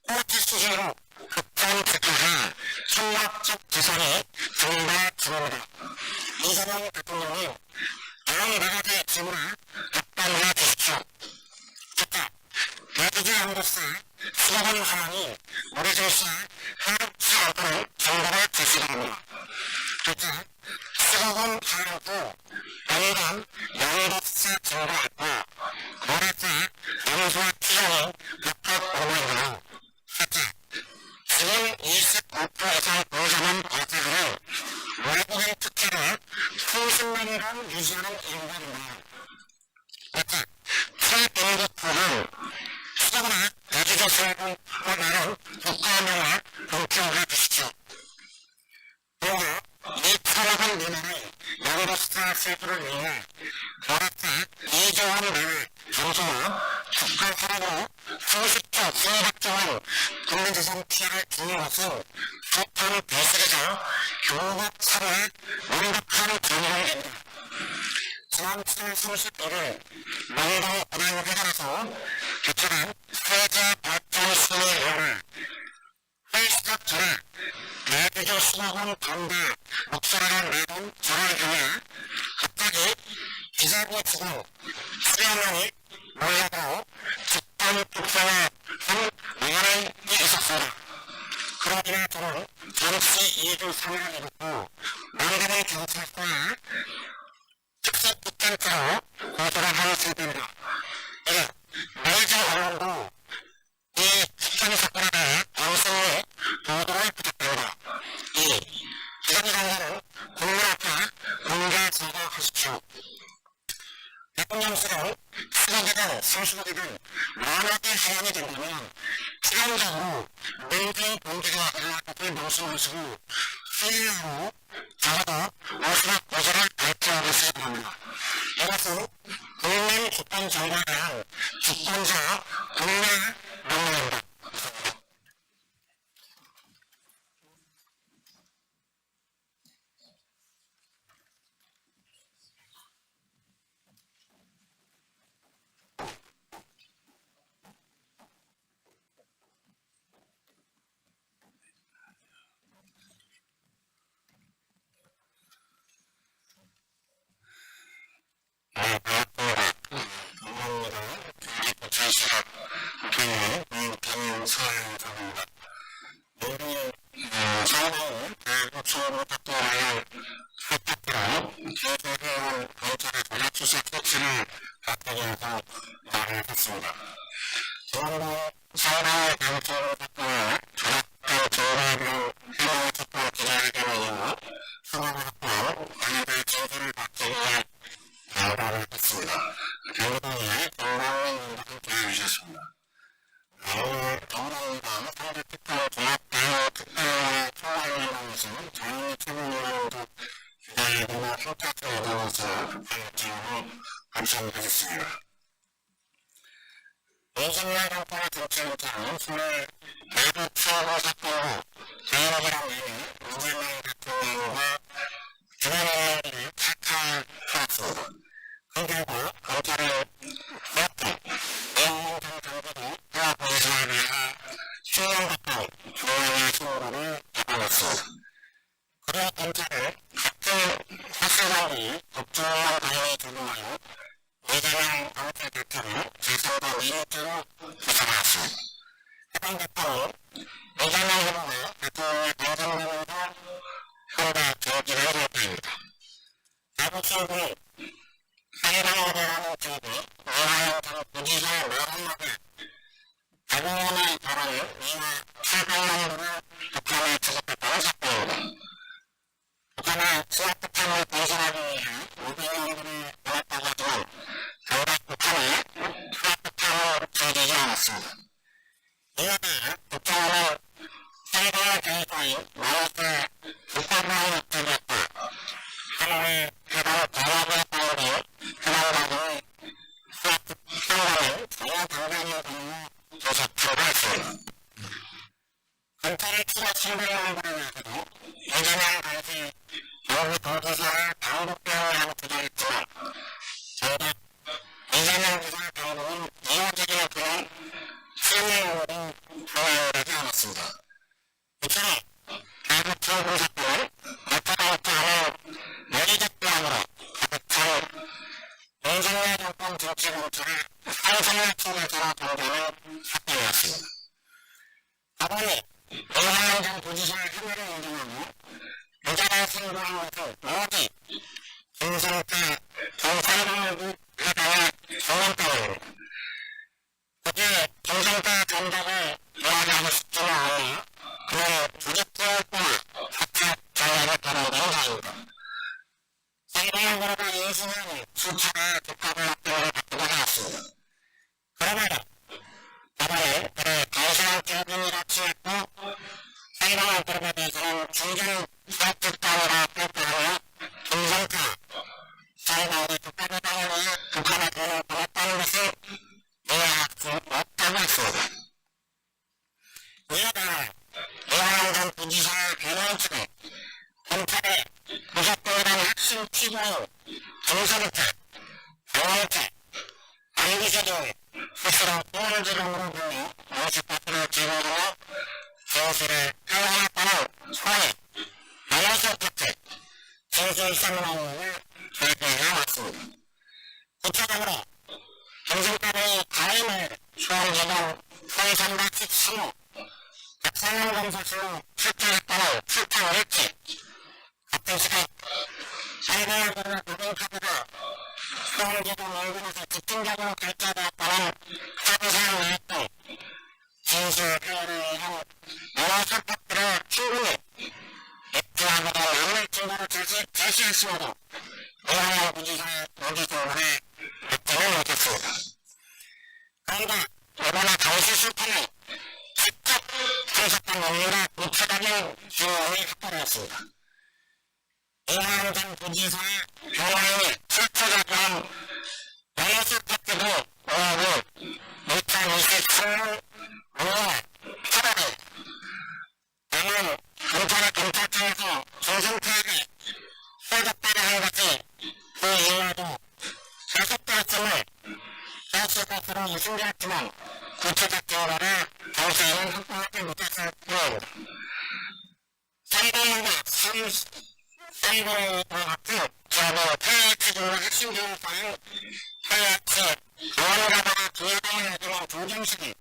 꼬치 수준으로 급등 급하해 천막적 재산이 증가 중입니다. 이재명 대통령이 다음 나라의 질문을 답변해 주십시오. 첫째, 대주주 양도세 10억 하향이 우리 증시에 하락치 않도록 정보를 제시 바랍니다. 둘째, 10억 하향도 연간 양도세 증가했고 거래세 양수와 투자는 각각 5만원. 셋째, 지금 25% 이상 보유자는 거래세를 외국인 특혜를 수십만원 유지하는 일부입니다. 넷째, 최빈기법은 수도나 대주주 세금을 나는 국가명에 공표해 주십시오. 그리고 이 8억원 미만의 양도세 세금을 위해 거래세 2조 원 내외 감소와 주가 하락으로 수십조, 수백조 원 국민재산 피해를 주는 것은 사탄 배설에서 교육 사회에 완벽한 전형입니다. 지난 7월 31일 민주당 은행회관에서 개최된 세제 발전 시민위원회 회의 시작 전에 대주주 10억원 반대 목소리를 내던 저를 통해 갑자기 기자부에 치고 수령령이 몰려들어 집단 폭행을 한 의원의 있었습니다. 그러기는 저는 잠시 이해를 상하게 됐고 만감의 경찰서에 특색 입장처럼 고소를 하는 상태입니다. 이제 매주 언론도 이 사건 사건에 대해 방송에 보도를 부탁드립니다. 기자기관들은 국민 앞에 공개 제거하십시오. 대통령실은 수사기든 성수기든 만약에 사안이 된다면 시간적으로 모든 공개가 일어날 것을 명심하시고 수위로 적어도 마지막 고지를 발표하시기 바랍니다. 이것은 국민 집단 정보에 대한 집단자 국내 명령입니다. 감사하겠습니다. 이진만 정권의 정치인처럼 손을 내부 추모 사건으로 개인에게란 의미 이재명 대통령과 주변인들이 착각해왔습니다. 그 결국 검찰은 그렇게 내용 전 정부도 해와 보이스에 대해 10년 가까이 중앙의 신고를 받아냈습니다. 그리고 검찰은 같은 사실관리 법조인만 관련에 적용하여 이재명 검찰 대표를 재선거 미니트로 조사하였습니다. 해당 대표는 이재명 후보가 대통령의 당선되면서 현대 정치를 해볼 때입니다. 대구 친구는 사회당에 대한 정부, 이화영 전 부지사의 말 한마디에 대부분의 발언을 이후 700만 불을 북한에 지급했다는 사건입니다. 북한의 수학폭탄을 배신하기 위해 500만 불을 보냈다고 하지만 정작 북한이 수학폭탄을 들이지 않았습니다. 이에 대해 북한은 세계의 대의사인 마이크 북한만이 입장했다. 하나의 해당 대화의 방법이 그날과는 수학폭탄을 전혀 당장의 경우 조사표가 있습니다. 검찰의 추가 700만 불을 위해서도 이재명 당시 경기 도지사를 방북병이라고 주장했지만 정작 이재명 지사 당국은 이호적인 그런 실명으로 조회하지 않았습니다. 이처럼 대북 청구 사건은 나타나지 않은 머리적 대안으로 가득 찬 윤석열 정권 정치 공천을 상상의 측에서 동조하는 사건이었습니다. 법원이 이재명 전 도지사의 혐의를 인정하고 유죄를 선고한 것은 오직 김성태 경찰관국 해당의 정황법입니다. 거기에 김성태 전적을 이야기하고 싶지는 않으며 그는 부직기였구나 사찰 전략을 벌어들인 자입니다. 사이버그룹의 인신은 수차례 독합을 합병을 받기도 하였습니다. 그러므로 법원은 그를 대상 기업인이라 취했고 사이버그룹에 대해서는 중견 사업집단이라 평가하며 김성태 사이버의 독합을 당하며 북한에 돈을 보냈다는 것을 이해할 수 없다고 했습니다. 이에 대해 이화영 전 부지사의 변호인 측은 검찰의 무속도이란 핵심 피고인 김성태, 강원태, 안기세 등 스스로 꼬물지름으로 불려 영식 파트를 제공하며 진술을 하야했다는 소위 안영석 파트 진술 선언문을 발표해 왔습니다. 구체적으로 김성태의 가임을 수행되던 서해상가 13호 박상현 검사실로 출퇴했다는 출퇴 일찍 같은 시각 살배하거나 법인카드가 수원지도 연구에서 집중적으로 결제되었다는 사부사항 내용 진실 회의를 위한 여러 선택들을 충분히 입증하고도 남을 증거로 제시했음에도 이하영 부지사의 무기징역을 받지는 못했습니다. 그런데 이번에 당시 실패는 직접 참석한 원리가 무차적인 증언이 확보되었습니다. 이하영 전 부지사의 변호인이 실질적인 연수 팩트도 오늘 2023년 5월 8월에 나는 검찰청에서 정성파악에 소속되려 한 것이 그 이후에도 계속되었음을 사실 것으로 유승되었지만 구체적 증거를 당시에는 확보하지 못했을 뿐입니다. 삼대인과 삼대인과 같은 기업의 KH 중의 핵심 기업사인 KH 무언가가 부여당을 해주는 조정식이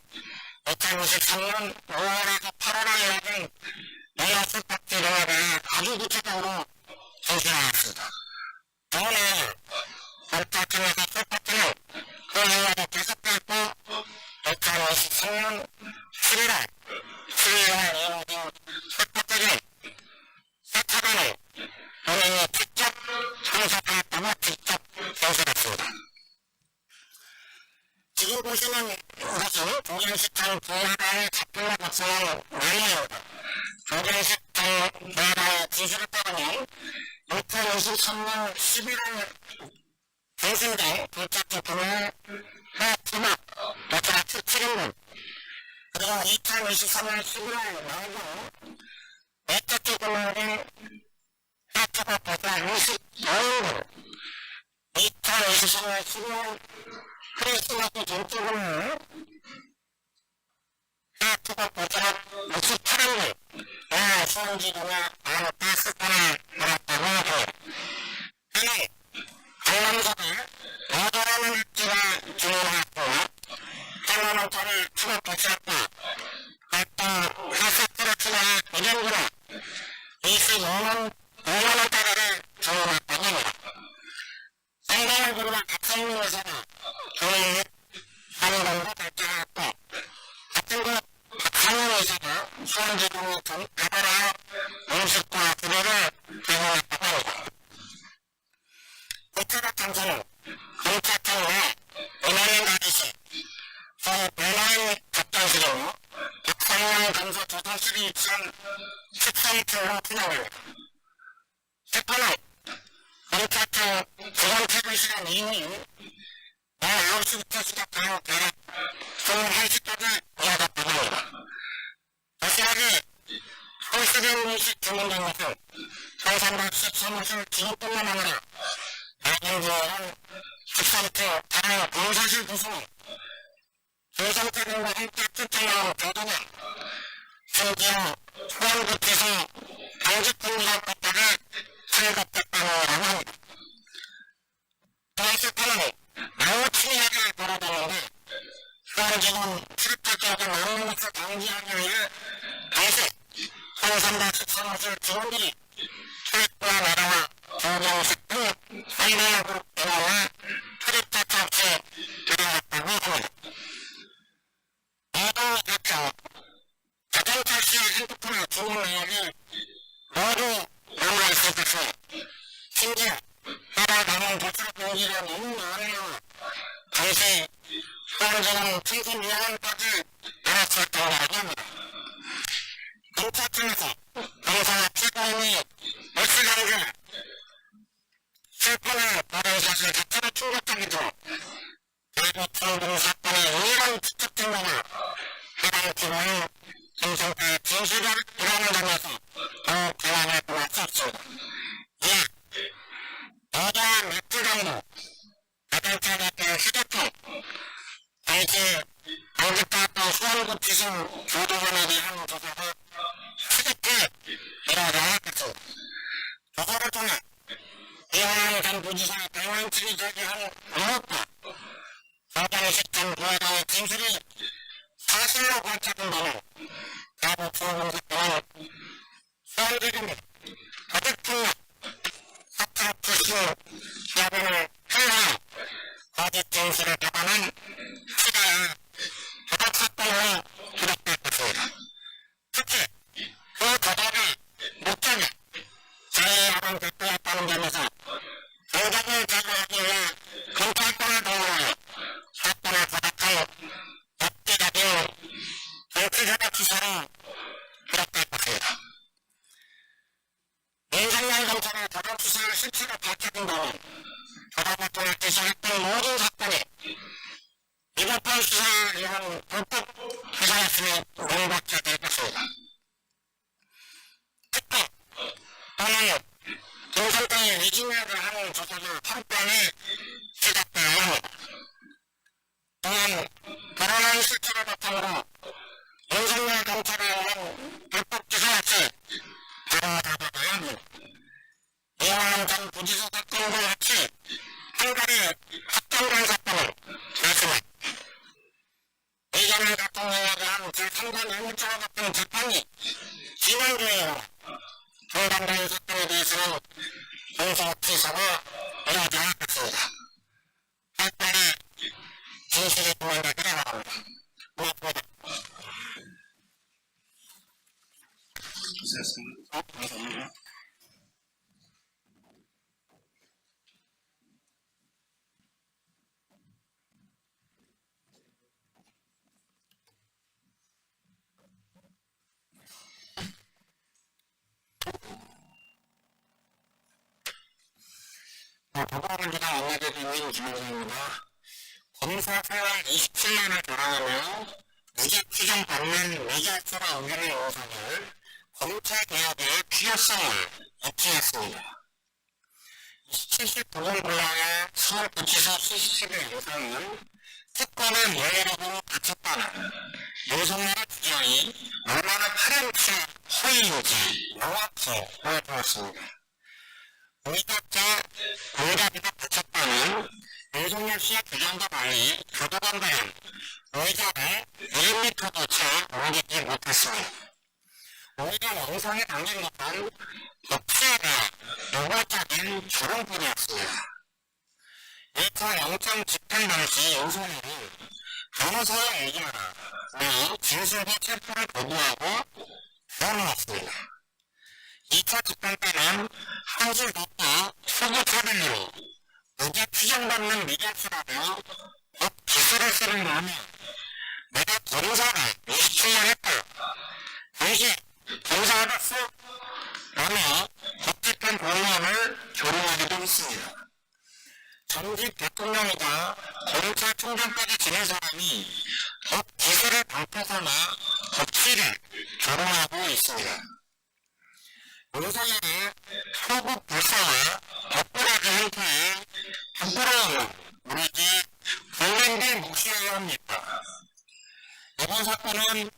2023년 5월에서 8월에 이뤄진 레이어스 파티 등에 대해 아주 구체적으로 진술하였습니다. 더구나 검찰청에서 술파티는 그 이후에도 계속되었고 2023년 11월 12월 이루어진 술파티는 세차단을 본인이 직접 참석하였다고 직접 진술했습니다. 지금 보시는 것은 조정식당 부하다의 작품을 박수한 내용입니다. 조정식당 부하다의 진술을 따르면 2023년 11월 진술된 불착지 분을 해투막 여차가 7인분 그리고 2023년 11월 말고 외적지 분을 해투막 벌써 25인분 2023년 11월 크리스마스 전적으로 하트가 보자 68인분 수원지도가 바로 가스판을 받았다고 합니다. 하나 관람자가 어도라는 학기가 주문하고 한번원짜리 추가 보시았다. 어떤 하사트라트나 이전구나 25만원짜리를 주문했다고 합니다. 상대의 그룹과 같은 회사가 교육 한번도 결정하였고 같은 곳 박상현 회사가 수원지동의 가더라 음식과 구매를 제공했다고 합니다. 이차적 탐사는 검찰청 내 은행을 가지시 그 변화인 답변실로 박상현 검사 조사실이 입수한 식사이틀로 진행합니다. 특파는 검찰청 직원 퇴근 시간 이후인 9시부터 시작한 대략 21시까지 이어졌다고 합니다. 도시락이 홀수된 음식 주문된 것은 성산박식 사무실 직원뿐만 아니라 대중지원은 식사이트 다른 공사실 구성은 조성태들과 함께 쫓아나온 교도는 심지어 수원구치소 당직분리학과까지 출급됐다고 합니다. 도시락은 아무 침해가 벌어졌는데 수원지는 출입자격을 막는 것을 방지하기 위해 당시 성산박식 사무실 직원들이 출입구와 내려와 조정식 등 사이버 그룹 대화와 출입자 처치에 들어갔다고 합니다. 모두 각각 자동차 시의 핸드폰의 주문 내역이 모두 남아있을 것을 심지어 해당 방문 도출 공지가 너무 많아요. 당시 수원지는 72원까지 알았을 정도라고 합니다. 검찰청에서 검사 최고인이 며칠간을 실권을 받은 사실 자체를 충격적이죠. 그리고 중등 사건의 유일한 추적 증거가 해당 기관의 김성태의 진술을 이라는 점에서 더욱 대화를 구할 수 없습니다. 예, 여자 맥주장도 자동차 대표 휴대폰 당시 방직받았던 수원구치소 교도관에 대한 조사가 휴대폰에 이루어져야 했습니다. 조사를 통해 이하영 전 부지사 당원측이 제기한 의혹과 조정식 전 부회장의 진술이 사실로 밝혀진 바는 대부 서울지검이 거짓폭력, 사찰 투수 여부를 흘러 거짓 진술을 받아낸 시가의 도박 사건으로 기록될 것입니다. 특히 그 도박의 목적이 제2야당 대표였다는 점에서 공작을 제거하기 위해 검찰권을 동원하여 사건을 도박할 엽기적인 정치적인 기사로 기록될 것입니다. 윤석열 검찰의 도박 수사의 실체가 밝혀진 다음 도박을 통해 기소했던 모든 사건이 위법한 수사에 의한 불법 수사였음이 명백히 될 것입니다. 특히 또는 김성태의 위증약을 하는 조사가 판단이 시작되어야 합니다. 또한 드러난 실체를 바탕으로 윤석열 검찰에 의한 불법 기소 역시 바로잡아야 합니다. 이완환 전 부지사 사건과 같이 한 가지 확정된 사건을 말씀해 이재명 대통령에 대한 제3자 뇌물죄와 같은 재판이 진행되어 중단된 사건에 대해서는 공소 취소가 이루어져야 하겠습니다. 빨리 진실이 보완되기를 바랍니다. 고맙습니다. 감사합니다. 더불어민주당 원내대변인 김영준입니다. 검사 생활 27년을 돌아가며 무죄 추정받는 미결수라 의견의 영상을 검찰개혁의 필요성을 입증했습니다. 79년 분량의 서울구치소 CCTV 영상은 특권의 원래력으로 바쳤다는 윤석열의 주장이 얼마나 파렴치 허위인지 명확히 보여주었습니다. 의적자 공작비가 바쳤다는 윤석열 씨의 주장과 달리 교도관들은 의자를 1m도 채 옮기지 못했습니다. 오히려 영상에 담긴 것은 법치에 대한 노골적인 조롱뿐이었습니다. 1차 영장 집행 당시 윤석열은 변호사의 의견을 내 진술과 체포를 거부하고 변호했습니다. 2차 집행 때는 한술 덮고 초기 처분으로 무죄 추정받는 미결수라며 법 기술을 쓰는 거며 내가 검사를 27년 했고 당시 검사해봤어? 라며 법집행 공무원을 조롱하기도 했습니다. 전직 대통령이자 검찰총장까지 지낸 사람이 법 기술을 방패삼아 법치를 조롱하고 있습니다. 윤석열의 소국 불사와 덧부라기 행태에 부끄러움은 우리 집 국민들 몫이어야 합니다. 이번 사건은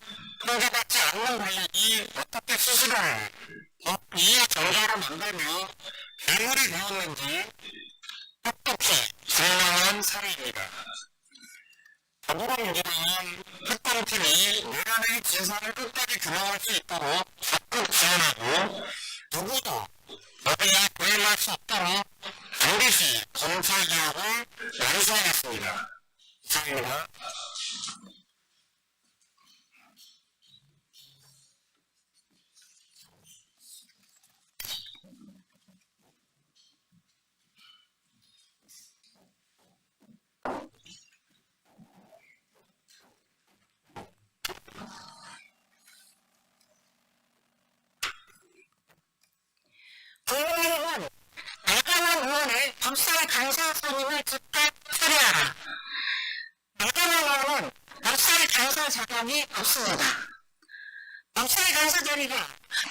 통제받지 않는 권력이 어떻게 스스로를 법 이해 정자로 만들며 괴물이 되었는지 똑똑히 증명한 사례입니다. 더불어민주당은 특검팀이 내란의 진상을 끝까지 규명할 수 있도록 적극 지원하고 누구도 여기에 부인할 수 없도록 반드시 검찰개혁을 완수하겠습니다. 이상입니다. 국민의힘은 나경원 의원을 법사위 간사 선임을 즉각 처리하라. 나경원 의원은 법사위 간사 자격이 없습니다. 법사위 간사 자리가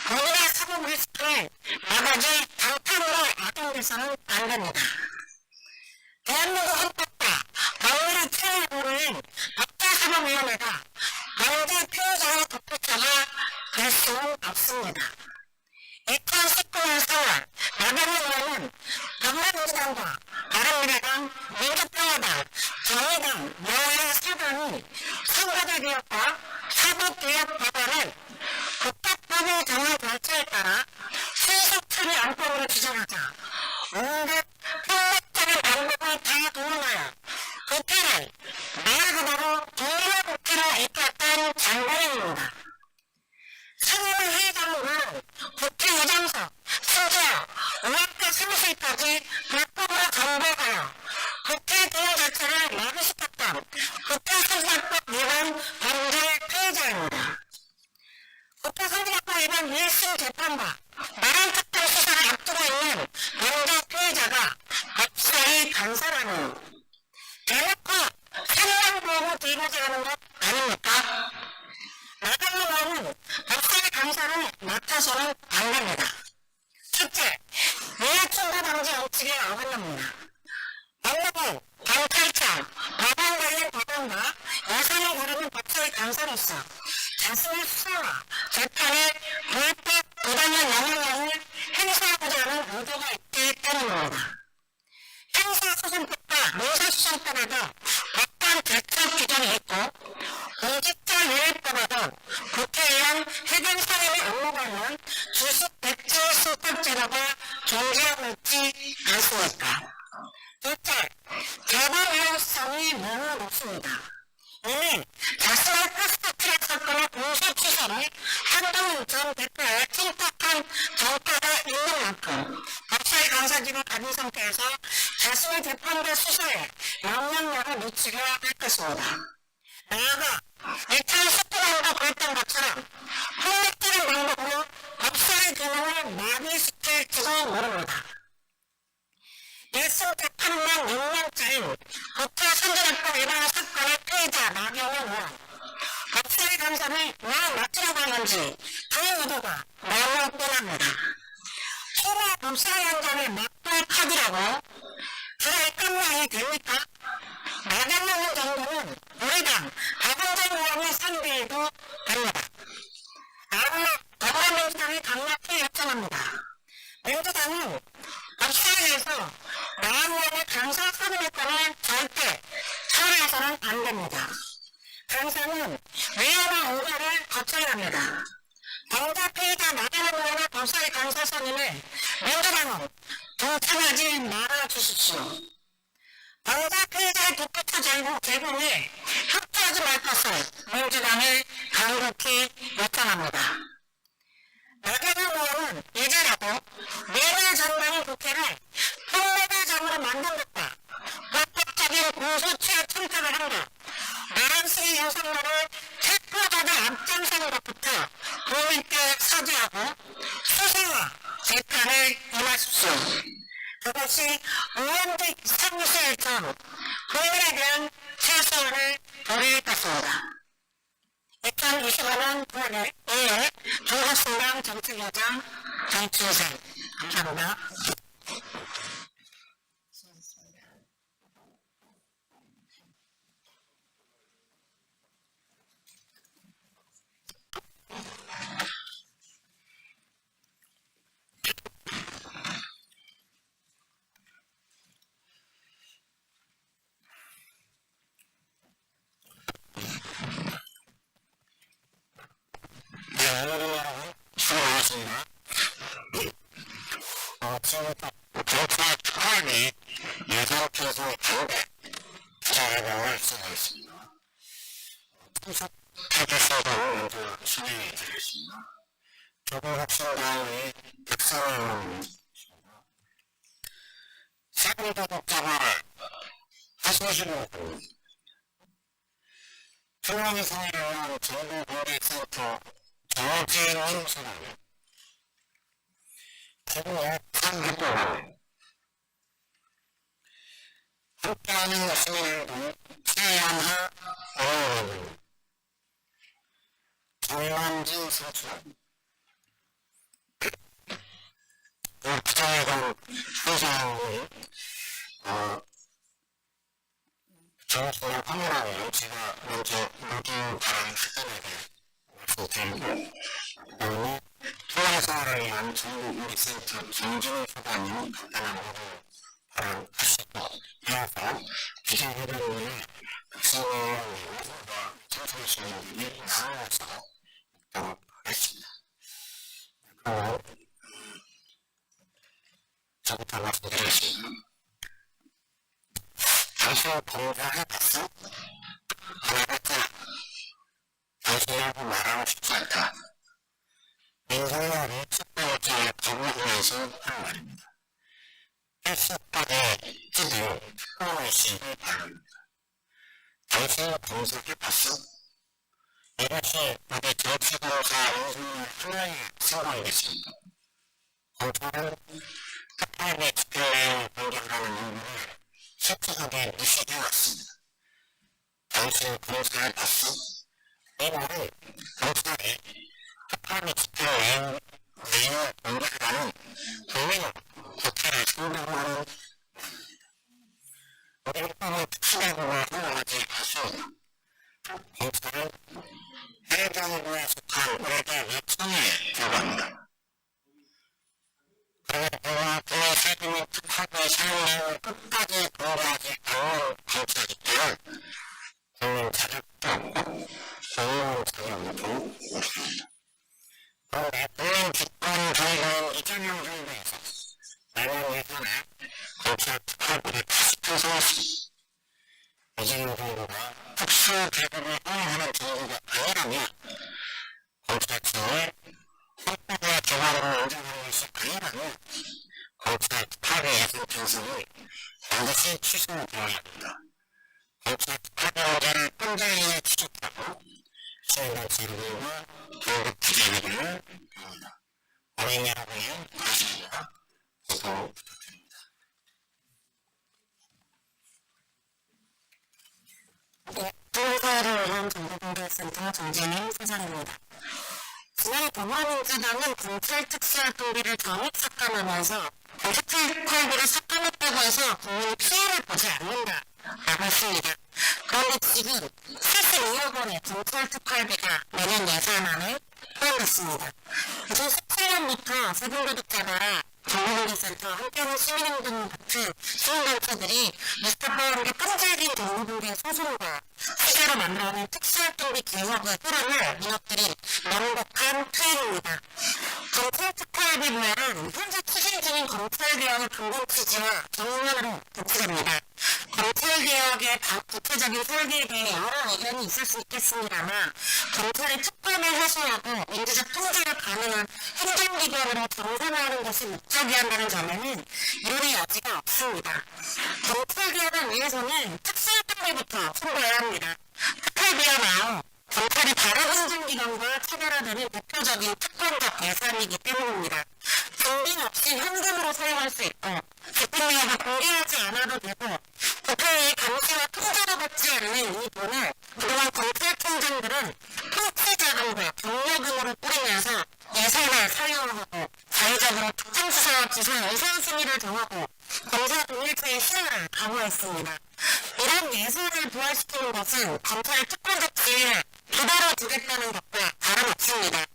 본인의 사법 리스크를 나머지 강탐으로 악용돼서는 안 됩니다. 대한민국 헌법과 법률의 틀을 모르는 법제사법위원회가 강제 피해자의 덧붙여가 될 수는 없습니다. 2019년 4월 나경원 의원은 더불어민주당과 바른미래당, 민주평화당, 정의당, 여야 4당이 선거제개혁과 사법개혁 법안을 국가법이 정한 절차에 따라 참석, 심지어 의학과 사무실까지 불법으로 전복하여 국회 대응 자체를 마비시켰던 국회선진화법 위반 범죄 피해자입니다. 국회선진화법 위반 1심 재판과 마련특별 수사를 앞두고 있는 범죄 피해자가 법사위 간사라는 대놓고 생명보호 대모자라는 것 아닙니까? 나경원 의원은 법사위 간사를 맡아서는 안 됩니다. 첫째, 이해충돌 방지 원칙에 어긋납니다. 법무부, 경찰청, 법안 관련 법안과 예산을 고르는 법사위 간사로서 자신의 수사와 재판에 불법 부당한 영향력을 행사하고자 하는 의도가 있기 때문입니다. 형사소송법과 민사소송법에도 법관 대처 규정이 있고 공직자윤리법에도 국회의원 해당 사람의 업무가 있는 주식 백지 수법 제도가 존재하고 있지 않습니까? 둘째, 대법 위헌성이 매우 높습니다. 이미 자신의 패스트트랙 사건의 공소 취소를 한동훈 전 대표의 팅탁한 정파가 있는 만큼 법사위 간사직을 가진 상태에서 자신의 재판과 수사에 영향력을 미치게 할 것입니다. 나아가 2019년도 그랬던 것처럼 폭력적인 방법으로 법사위 기능을 마비시킬지도 모릅니다. 1심 재판만 6년째인 국회선진화법 위반 사건의 피해자 나경원 의원, 법사위 간사를 왜 맡으려고 하는지 그 의도가 너무 뻔합니다. 초보 법사위 현장의 막불 파기라고 그럴 끝나야 됩니까? 나경원 의원 정도는 우리 당 박원정 의원의 상대해도 됩니다. 아울러 더불어민주당이 강력히 요청합니다. 민주당은 법사위에서 나경원 의원의 간사 선임권을 절대 철회해서는 안 됩니다. 간사는 위헌한 의결을 거쳐야 합니다. 범죄 피해자 나경원 의원의 법사위 간사 선임을 민주당은 동참하지 말아주십시오. 범죄 피해자의 독부터 제공에 협조하지 말 것을 민주당이 강력히 요청합니다. 나경원 의원은 이제라도 내년 전망의 국회를 폭력의장으로 만든 것과 불법적인 공소취에 청탁을 한 것, 나란스의 윤석열을 체포자들 앞장서는 것부터 국민께 사죄하고 수사와 재판에 임하십시오. 그것이 의원직 사무실 전 국민에 대한 최소한을 도릴 것입니다. 2025년 9월 2일 조국신당 정책위원장 정치인생 감사합니다. 오늘은 여러분 수고 많으십니다. 지금부터 정치의 특활비 예산표소 반대 기자회견을 시작하겠습니다. 참석 타겟사도 먼저 진행해 드리겠습니다. 조국혁신당의 박상호 의원입니다. 세금도 복잡을 하시는 분 평양의 사회를 위한 정부공개센터 정진원 소장 대구의 한국도를 함께하는 시민운동 최양하 의원 정만진 서초원 기자회견 회장을 정치를 판단하면 제가 먼저 모든 다른 사건에 대해 말씀드리고 그다음에 통화사를 위한 정부우리센터 정진호 소장님 간단한 모두 발언하시고 이어서 기자회견에 박상호와 참석하시는 분들이 나누어서 있도록 하겠습니다. 그럼 저부터 말씀드리겠습니다. 당신 봉사해봤어? 안 해봤잖아. 당신하고 말하고 싶지 않다. 윤석열이 첫 번째 대해서 한 말입니다. 1수박의 찌든 특검의식을 바랍니다. 당신 검색해 봤어? 이것이 우리 정치검사 인생의 하나의 성공이겠습니다. 검찰은 특검의 집행내용을 공개하라는 의무를 실질적인 의식이 왔습니다. 당신 검사를 봤어? 이 말은 검찰이 특검의 집행내용을 공개하라는 국민은 국회를 상대하는 우리 법의 특수내용을 허용하지 않습니다. 검찰은 해외정부에 속한 외계 요청에 불과합니다. 그러나 그의 세금의 특허의 사용 내용을 끝까지 공개하지 않는 검찰이 있다면 국민 자격도 없고 국민 자격도 없습니다. 그런데 국민 집권 정부인 이재명 정부에서 내년 예산에 검찰 특활비를 다시 편성했습니다. 이재명 정부가 특수 계급을 허용하는 정부가 아니라면 검찰청을 헌법의 개발을 인정하는 것이 아니라면 검찰 특활비 예산 편성을 반드시 취소되어야 합니다. 검찰 특활비 문제를 끈질기게 추적하고 시민단체들과 긴급 기재회견을 합니다. 어린 여러분의 관심과 구독 부탁드립니다. 통사를 위한 정보공개센터 정진희 사장입니다. 지난해 더불어민주당은 검찰 특수활동비를 전액 삭감하면서 특활비를 삭감했다고 해서 국민이 피해를 보지 않는다 라고 했습니다. 그런데 지금 72억 원의 검찰 특활비가 내년 예산안에 포함됐습니다. 2017년부터 세금도둑자가 정보공개센터 함께하는 시민행동 같은 시민단체들이 뉴스타파와 함께 끈질긴 정보공개 소송과 시세로 만들어낸 특수활동비 개혁을 끌어낼 민원들이 명백한 투입입니다. 검찰 특활비 부여는 현재 추진 중인 검찰개혁의 근본 취지와 정면으로 대치됩니다. 검찰개혁의 구체적인 설계에 대해 여러 의견이 있을 수 있겠습니다만 검찰의 특권을 해소하고 민주적 통제가 가능한 행정기관으로 정상화하는 것이 목적이한다는 점에는 이론의 여지가 없습니다. 검찰개혁을 위해서는 특수활동비부터 손봐야 합니다. 특활비야말로 검찰이 다른 행정기관과 차별화되는 대표적인 특권적 예산이기 때문입니다. 정빈 없이 현금으로 사용할 수 있고 집행유예가 공개하지 않아도 되고 국회의 감시와 통제를 받지 않는 이 돈을 그동안 검찰총장들은 통치자금과 경력금으로 뿌리면서 예산을 사용하고 자의적으로 특정수사와 기소 예산순위를 정하고 검사 동일체의 신뢰를 강화했습니다. 이런 예산을 부활시키는 것은 검찰의 특권적 지위를 그대로 두겠다는 것과 다름없습니다.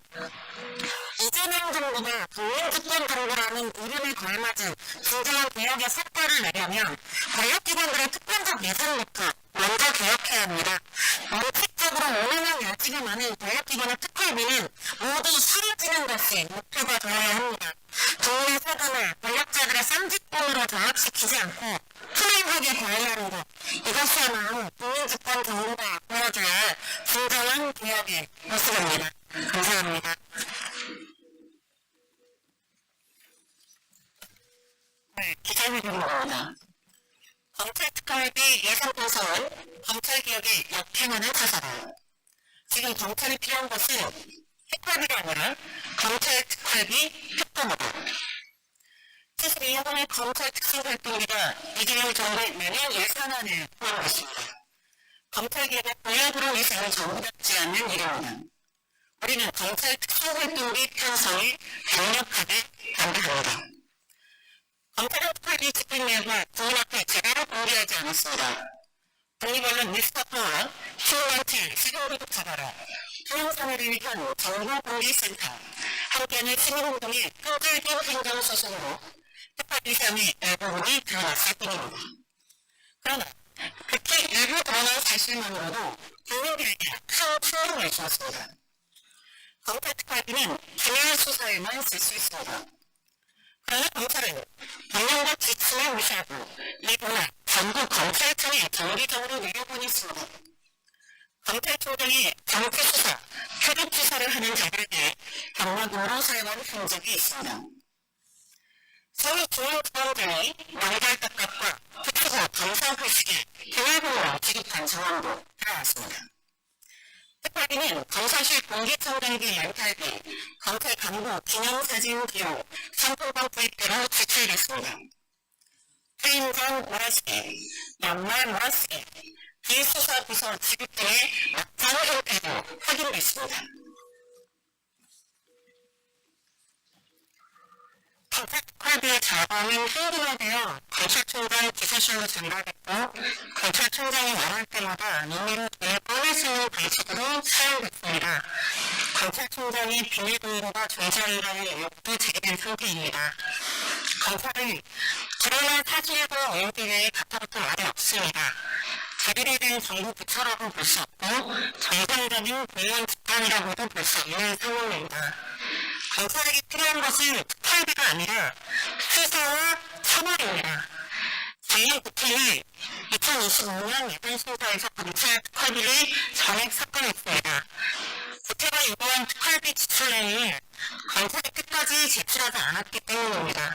이재명 정부가 국민집권 정부라는 이름에 걸맞은 진정한 개혁의 삭발을 내려면 권력기관들의 특권적 예산부터 먼저 개혁해야 합니다. 원칙적으로 원하는 여지가 많은 권력기관의 특활비는 모두 사라지는 것이 목표가 되어야 합니다. 국민 세금을 권력자들의 쌈짓돈으로 장악시키지 않고 투명하게 관리하는 것, 이것이야말로 국민집권 정부가 보여줘야 할 진정한 개혁의 모습입니다. 감사합니다. 네, 기자회견입니다. 검찰특활비 예산 편성은 검찰개혁의 역행하는 자세다. 지금 검찰이 필요한 것은 특활비가 아니라 검찰특활비 특검이다. 72억 원의 검찰 특수활동비가 이재명 정부의 내년 예산안에 포함됐습니다. 검찰개혁의 공약으로 예산을 정부답지 않는 일입니다. 우리는 검찰 특수활동비 편성에 강력하게 반대합니다. 검찰의 특활비 집행내용을 국민 앞에 제대로 공개하지 않았습니다. 독립언론 뉴스타파와 시민단체 세금도둑자가라, 한영사회를 현 정보공개센터, 함께하는 시민운동의 끈질긴 행정소송으로 특활비 사용의 일부분이 드러났을 뿐입니다. 그러나 그렇게 일부 드러난 사실만으로도 국민들에게 큰 충격을 주었습니다. 검찰 특활비는 기밀 수사에만 쓸 수 있습니다. 그러나 검찰은 법령과 지침을 무시하고 이 돈을 전국 검찰청에 정기적으로 내려보냈습니다. 검찰총장이 서울 중앙지검장이 연결특급과 특수부 검사부식에 비밀번호 지급한 정황도 드러났습니다. 특활비는 검사실 공개청정기 렌탈비, 검찰 간부 기념사진 비용, 상품권 구입비로 지출됐습니다. 퇴임 전 몰아쓰기, 연말 몰아쓰기, 비수사 부서 지급 등의 막장 형태도 확인됐습니다. 검찰특활비의 자금은 현금화되어 검찰총장 비서실로 전달됐고 검찰총장이 원할 때마다 임의로 돈을 꺼낼 수 있는 방식으로 사용됐습니다. 검찰총장이 비밀번호가 존재한다는 의혹도 제기된 상태입니다. 검찰은 드러난 사실과 의혹에 대해 가타부터 말이 없습니다. 제대로 된 정부 부처라고 볼 수 없고 정상적인 공무원 집단이라고도 볼 수 없는 상황입니다. 검찰에게 필요한 것은 특활비가 아니라 수사와 처벌입니다. 작년 국회는 2025년 예산심사에서 검찰 특활비를 전액 삭감했습니다. 국회가 요구한 특활비 지출내용을 검찰이 끝까지 제출하지 않았기 때문입니다.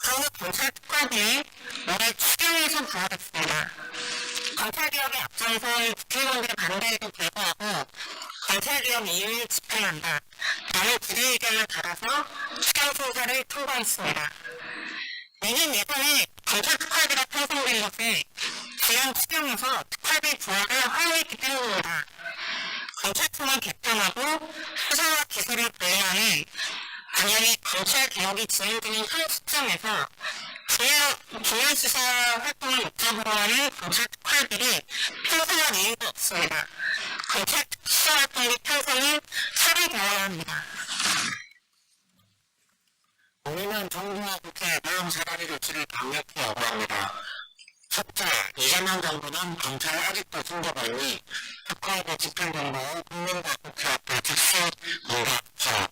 그러나 검찰 특활비는 올해 추경에서 부과됐습니다. 검찰개혁에 앞장선 국회의원들의 반대에도 불구하고 검찰개혁 이유를 집행한다. 라는 기대의견을 받아서 추경심사를 통과했습니다. 내년 예산에 검찰 특활비가 편성된 것은 지난 추경에서 특활비 부과를 허용했기 때문입니다. 검찰청을 개편하고 수사와 기소를 분리하는 당연히 검찰개혁이 진행되는 현 시점에서 기밀 수사 활동을 목적으로 하는 검찰 특활비를 편성할 이유가 없습니다. 검찰 수사 활동의 편성은 처리되어야 합니다. 우리는 정부와 국회의 내용 사다리 조치를 강력히 요구합니다. 첫째, 이재명 정부는 검찰 아직도 숨겨버리니 특활비 집행 정보を국민과 국회 앞에 즉시 공개하십시오.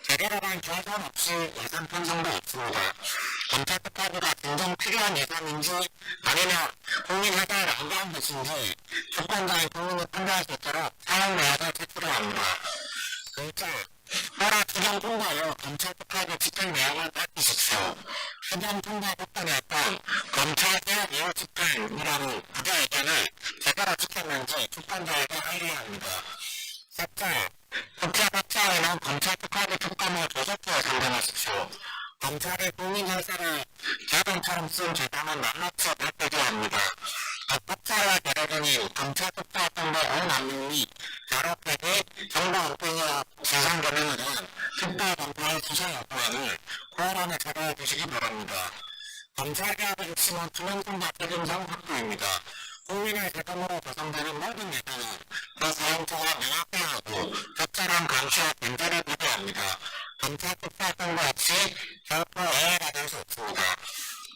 제대로 된 결산 없이 예산 편성도 없습니다. 검찰 특활비가 진정 필요한 예산인지 아니면 국민 회사에 낭비한 것인지 주권자인 국민이 판단할 수 있도록 사용 내역을 제출해야 합니다. 둘째, 올해 추경 통과로 검찰 특활비 집행 내용을 밝히십시오. 추경 통과 조건이었던 검찰개혁 이후 집행이라는 부대 의견을 제대로 지켰는지 주권자에게 알려야 합니다. 셋째, 국회 법사위는 검찰 특활비 특검을 조속히 상정하십시오. 검찰이 국민 혈세를 재단처럼 쓴 죄단은 낱낱이 발표해야 합니다. 법사위와 대리인이 검찰 특별법의 오남용 및 자료 폐기, 정보 은폐와 진상규명에 대한 특별검찰 수사 요구안을 9월 안에 제거해 주시기 바랍니다. 검찰개혁의 핵심은 투명성과 책임성 확보입니다. 국민의 세금으로 구성되는 모든 예산은 그 사용처가 명확해야 하고 적절한 감시와 견제를 받아야 합니다. 검찰 특별법과 없이 결코 오해가 될 수 없습니다.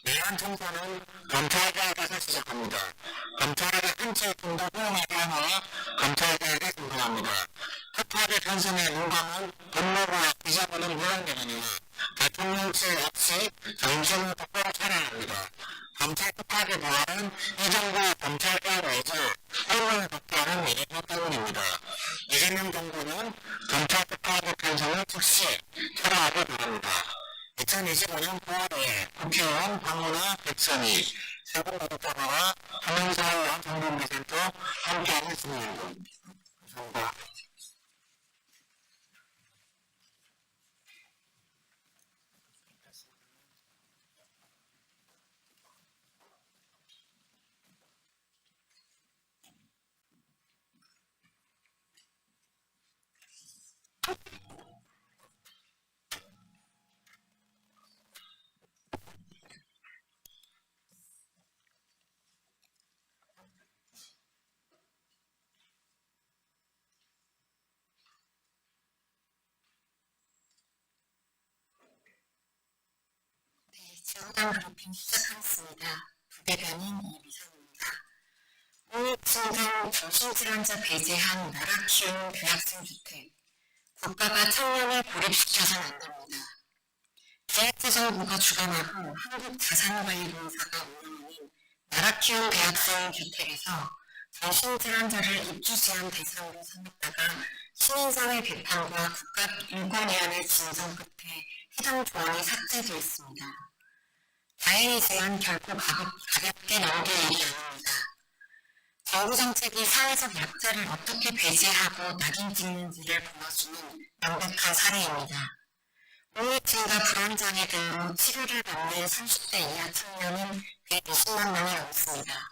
내란 청사는 검찰개혁에서 시작합니다. 검찰에게 한치의 틈도 허용하지 않아 검찰개혁에 성공합니다. 특활비 편성의 윤곽은 법무부와 기재부는 물론이거니와 대통령실 없이 정신을 똑바로 차려야 합니다. 검찰 특활비 부활은 이 정부의 검찰개혁 외주 혼란을 받게하는 일이기 때문입니다. 이재명 정부는 검찰 특활비 편성을 즉시 철회하기 바랍니다. 2025년 9월에 국회의원 황운하, 백선희, 세금노동자와 한영사와 정동대센터 함께하는 수고입니다. 감사합니다. 지원당 브리핑 시작하겠습니다. 부대변인 이미선입니다. 홍익진정 정신질환자 배제한 나라 키우는 교학생 주택. 국가가 청년을 고립시켜서는 안 됩니다. 기획재정부가 주관하고 한국자산관리공사가 운영하는 나라 키운 대학생 주택에서 정신질환자를 입주 제한 대상으로 삼았다가 시민사회 비판과 국가인권위원회 진정 끝에 해당 조항이 삭제되어 있습니다. 다행이지만 결코 가볍게 넘길 일이 아닙니다. 정부 정책이 사회적 약자를 어떻게 배제하고 낙인 찍는지를 보여주는 명백한 사례입니다. 우울증과 불안장애 등으로 치료를 받는 30대 이하 청년은 120만 명이 넘습니다.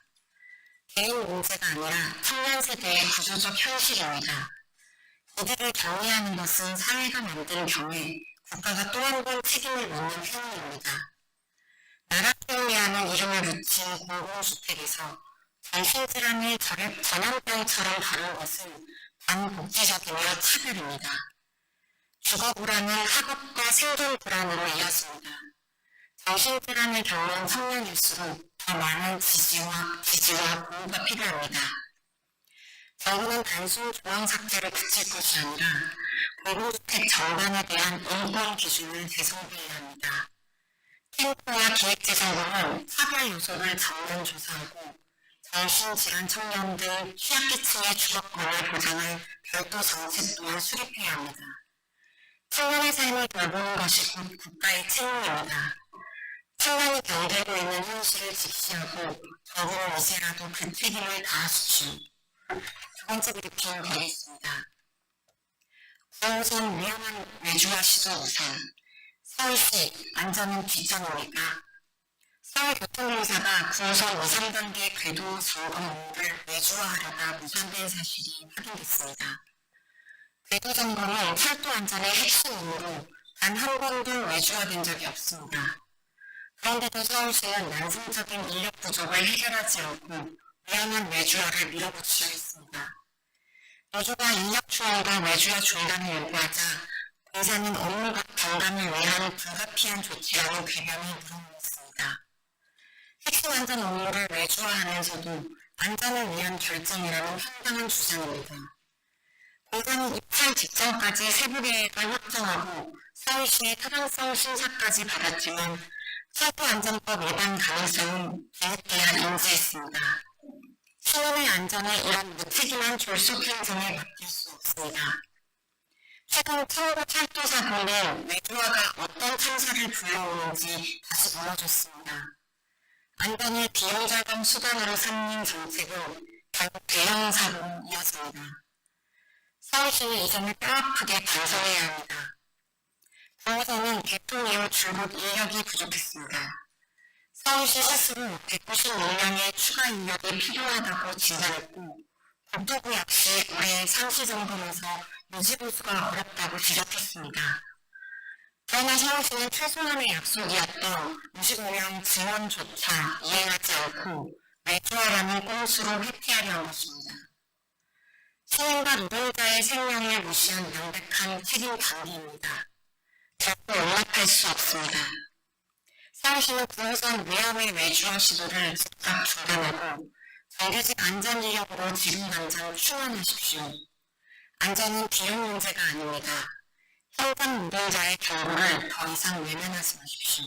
개인 문제가 아니라 청년 세대의 구조적 현실입니다. 이들을 격리하는 것은 사회가 만든 병에 국가가 또 한 번 책임을 묻는 행위입니다. 나라 격리하는 이름을 붙인 공공주택에서 정신질환을 전염병처럼 다룬 것은 반복지적이며 차별입니다. 주거 불안은 학업과 생존 불안으로 이어집니다. 정신질환을 겪는 청년일수록 더 많은 지지와 보호가 필요합니다. 정부는 단순 조항 삭제를 그칠 것이 아니라 공공주택 전반에 대한 인권 기준을 재정비해야 합니다. 캠프와 기획재정부는 차별 요소를 전면 조사하고 정신질환 청년 등 취약계층의 주거권을 보장할 별도 정책 또한 수립해야 합니다. 청년의 삶을 돌보는 것이 곧 국가의 책임입니다. 청년이 병들고 있는 현실을 직시하고 정부는 이제라도 그 책임을 다하십시오. 두 번째 브리핑 드리겠습니다. 9호선 위험한 외주화 시도 우선. 서울시 안전은 뒷전입니까? 서울교통공사가 9호선 2, 3단계 궤도 점검 업무를 외주화하려다 무산된 사실이 확인됐습니다. 궤도 점검은 철도 안전의 핵심 임무로 단 한 번도 외주화된 적이 없습니다. 그런데도 서울시는 난성적인 인력 부족을 해결하지 않고 위험한 외주화를 밀어붙이려 했습니다. 노조가 인력 충원과 외주화 중단을 요구하자 공사는 업무 경감을 위한 불가피한 조치라는 궤변을 물어냈습니다. 핵심 안전 업무를 외주화하면서도 안전을 위한 결정이라는 황당한 주장입니다. 공사는 입찰 직전까지 세부 계획을 확정하고 서울시의 타당성 심사까지 받았지만 철도안전법 위반 가능성은 뒤늦게야 인지했습니다. 시민의 안전에 이런 무책임한 졸속 행정을 맡길 수 없습니다. 최근 청도 철도 사고는 외주화가 어떤 참사를 불러오는지 다시 물어줬습니다. 안전을 비용 절감 수단으로 삼는 정책은 결국 대형 사고로 이어집니다. 서울시는 이 점을 뼈아프게 반성해야 합니다. 9호선은 개통 이후 줄곧 인력이 부족했습니다. 서울시 스스로 196명의 추가 인력이 필요하다고 진단했고 국토부 역시 올해 상시 점검에서 유지보수가 어렵다고 지적했습니다. 그러나 서울시는 최소한의 약속이었던 55명 증원조차 이행하지 않고 외주화라는 꼼수로 회피하려 한 것입니다. 시민과 노동자의 생명을 무시한 명백한 책임 방기입니다. 결코 용납할 수 없습니다. 서울시는 9호선 위험의 외주화 시도를 즉각 중단하고 정규직 안전인력으로 지금 당장 충원하십시오. 안전은 비용 문제가 아닙니다. 현장 노동자의 경고를 더 이상 외면하지 마십시오.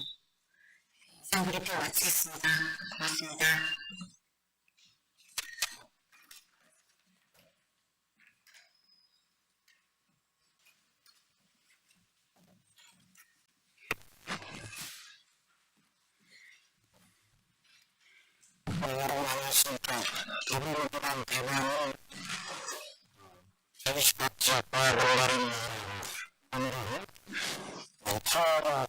이상 브리핑 마치겠습니다. 고맙습니다. 여러분 안녕하십니까. 기본보단 대부분은 제기시각지역과 뭔가를 오늘은 차로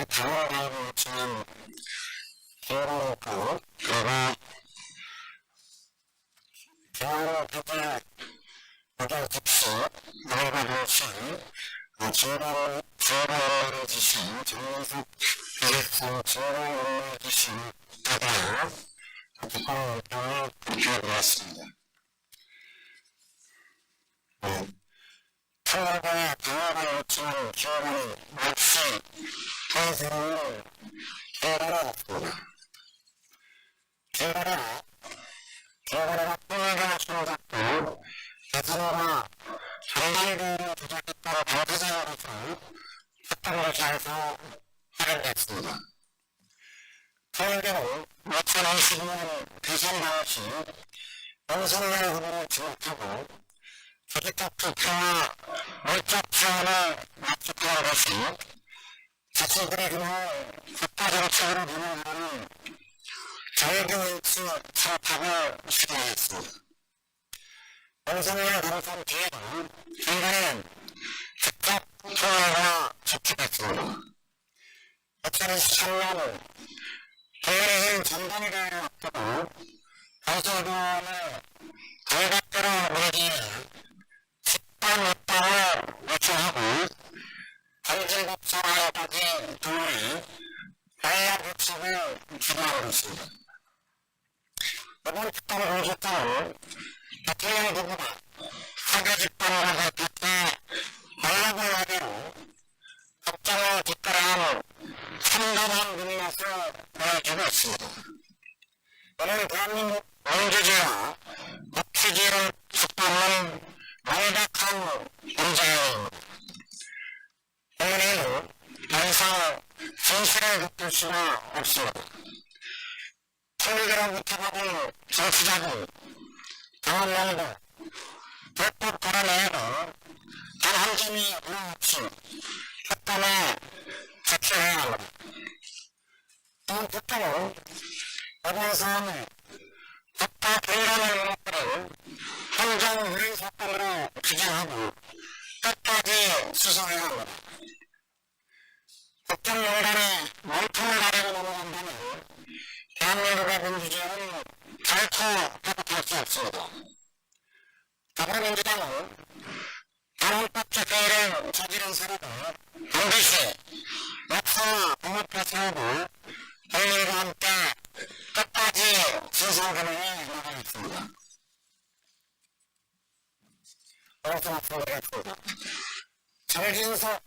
당원하고 지금 기회를 그가 대화로 배제 즉시 나이가 주신 지혜를 주신 정민석 교육생 지혜를 주신 다가 북한 병을 발표해보았습니다. 청와대의 방어를 요청한 기업은 역시 해석을 개발해왔습니다. 개발해가 통화가 주어졌고 대통령과 전달들을 조작했다고 발표자로서 사건을 기해서 확인됐습니다. 통일대로 2022년 대선 당시 윤석열 후보를 지목하고 조직적 투표와 물적 지원을 약속한 것이 자신들의 그냥 국가 정책으로 보는 정규인수 창탑을 시도했습니다. 윤석열 당선 뒤에는 인간은 직접 통화가 접촉했습니다. 2023년 국민의힘 전당대회를 앞두고 강서구의 돌밭대로 모이기에 집단 입당을 요청하고 정진법사와까지 동원해 다양한 법칙을 주도하고 있습니다. 이번 특검 공소장은 대통령 누구나 사교 집단과 대표에 연락을 하기로 법정을 뒷거라한 참담한 민낯을 보여주고 있습니다. 이는 대한민국 민주주의와 법치주의를 짓밟는 명백한 문제입니다. 국민의힘은 더 이상 진실을 느낄 수가 없습니다. 통일교로부터 받은 정치자금, 당원명부, 불법 거래내에도 단 한 점이 없이 특검에 제출해야 합니다. 이번 특검은 이번 사안을 국가 공간을 무너뜨린 행정유린 사건으로 규정하고 끝까지 수사해야 합니다. 국정농단에 몸통을 가리고 넘어간다면 대한민국의 민주주의는 결코 회복할 수 없습니다. 더불어민주당은 반헌법적 회의를 저지른 사례도 반드시 역사와 공업화 세우고 국민과 함께 끝까지 진상규명에 나가겠습니다. 이렇게 말씀드리겠습니다. 정진석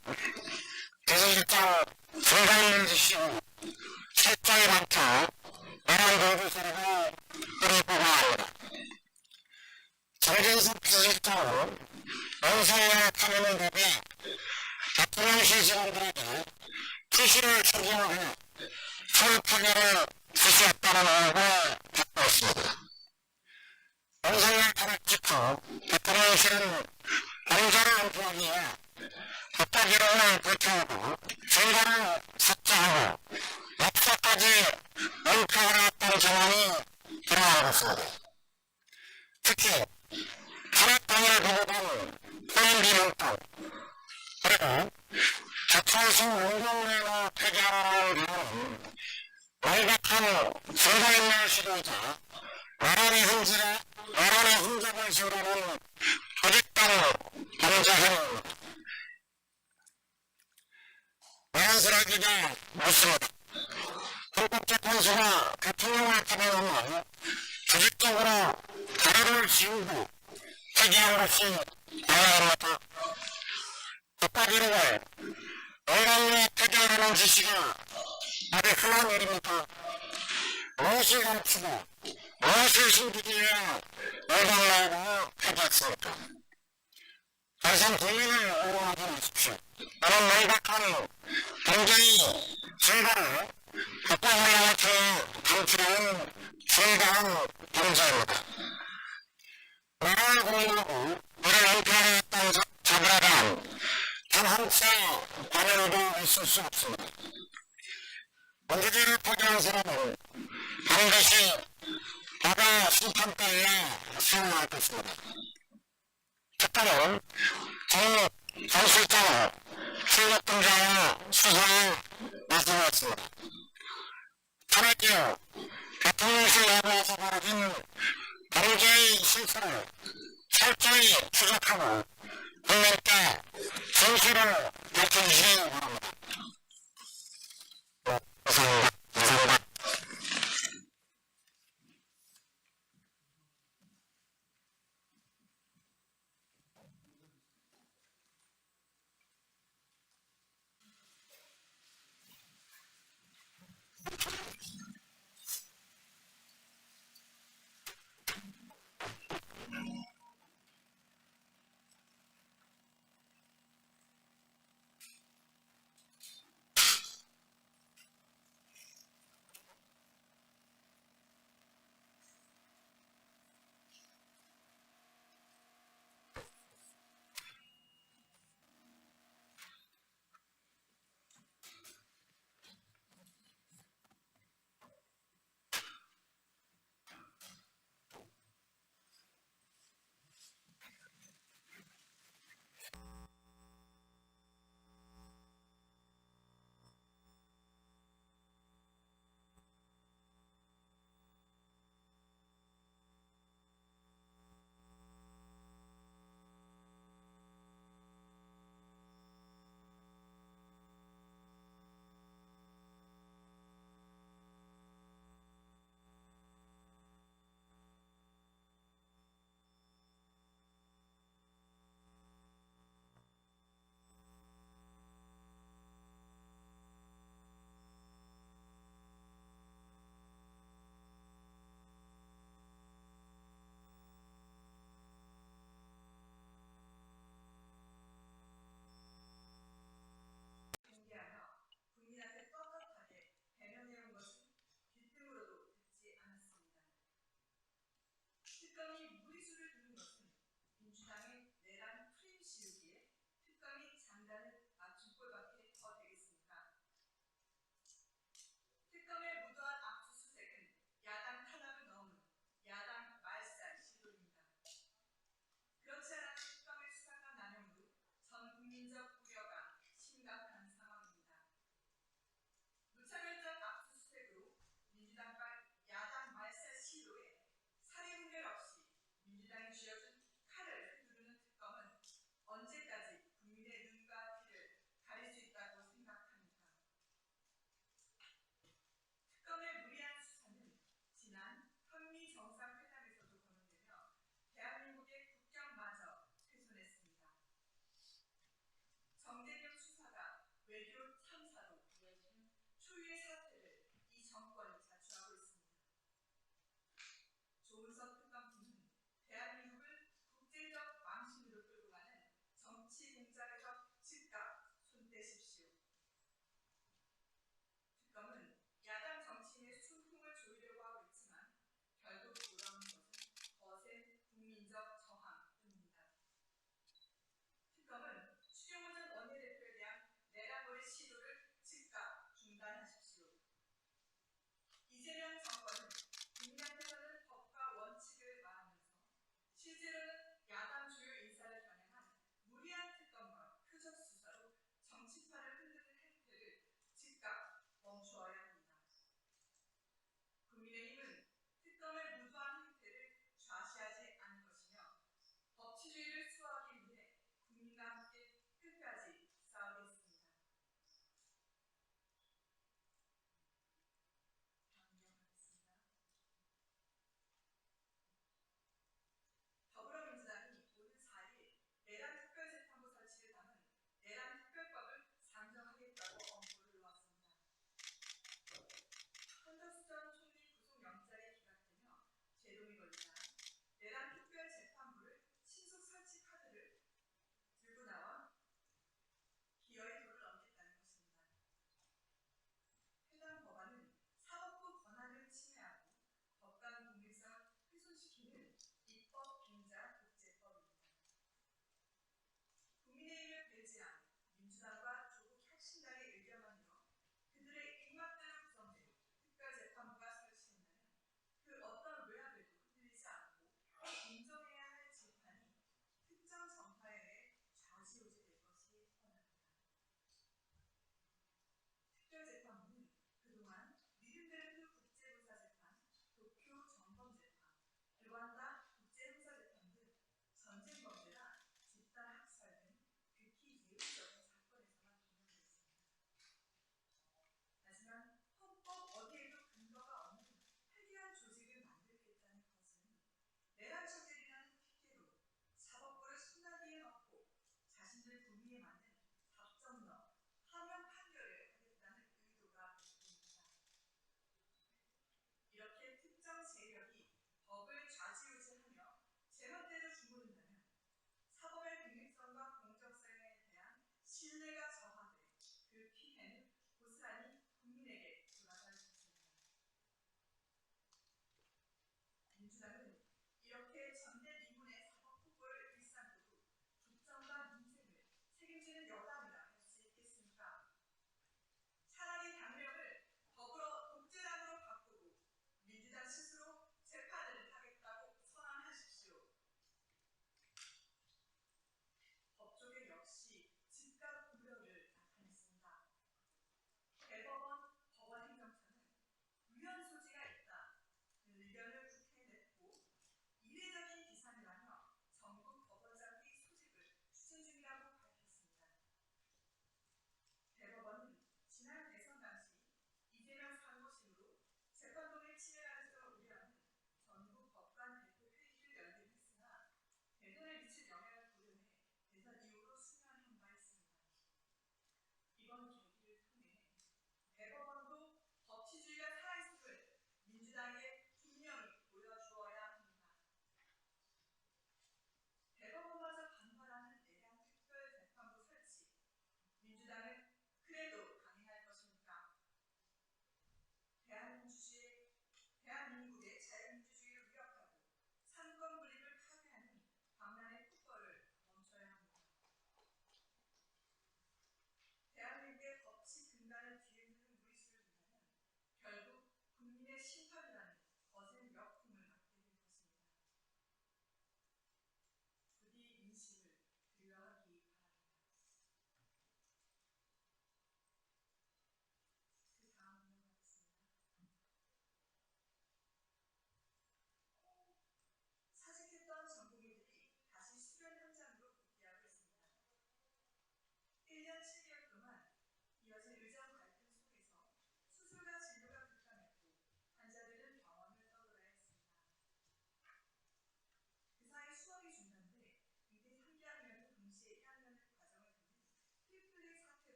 비서실장 중간인지 씨는 실장이 많다. 이런 공부서를 뿌리보고 합니다. 정진석 비서실장은 윤석열 타면을 대비해 대통령실 직원들에게 투시를 책임하고 서울 파괴를 지시했다는 의혹을 받고 있습니다. 윤석열 탄핵 직후 대통령실은 공자를 은폐하기 위해 국가기록을 불태우고 중간을 삭제하고 역사까지 은폐를 했던 정황이 드러나고 있습니다. 특히 탄핵 당일 보고된 포인비 문구 그리고 자충수 운동회로 폐기하라는 경우는 명백한 증거인멸 시도이자 나라의 흔적을 지우려는 조직단 범죄 행위입니다. 자연스러우기가 묻습니다. 헌법재판소가 대통령을 탄핵하면 조직적으로 가루를 지우고 폐기한 것이 나야합니다. 국가기록을 온갖 폐기하라는 지시가 아주 흔한 일입니까? 무엇을 감추고 무엇을 숨기기 위해 열광하고 폐기했습니까? 더 이상 국민을 오용하지 마십시오. 이런 명백한 굉장히 증거를 국가훈련을 통해 감추려는 중대한 범죄입니다. 나라를 공인하고 이를 은폐하려 했던 자들에 대한 단 한 채의 관여도 있을 수 없습니다. 민주주의를 포기한 사람은 반드시 바다 심판대에 수용할 것입니다. 특검은 정립, 전실장을 출력 등자와 수사에 나서왔습니다. 탄핵 이후 대통령실 내부에서 벌어진 범죄의 실수를 철저히 추적하고 국민께 진실을 밝혀주시기 바랍니다.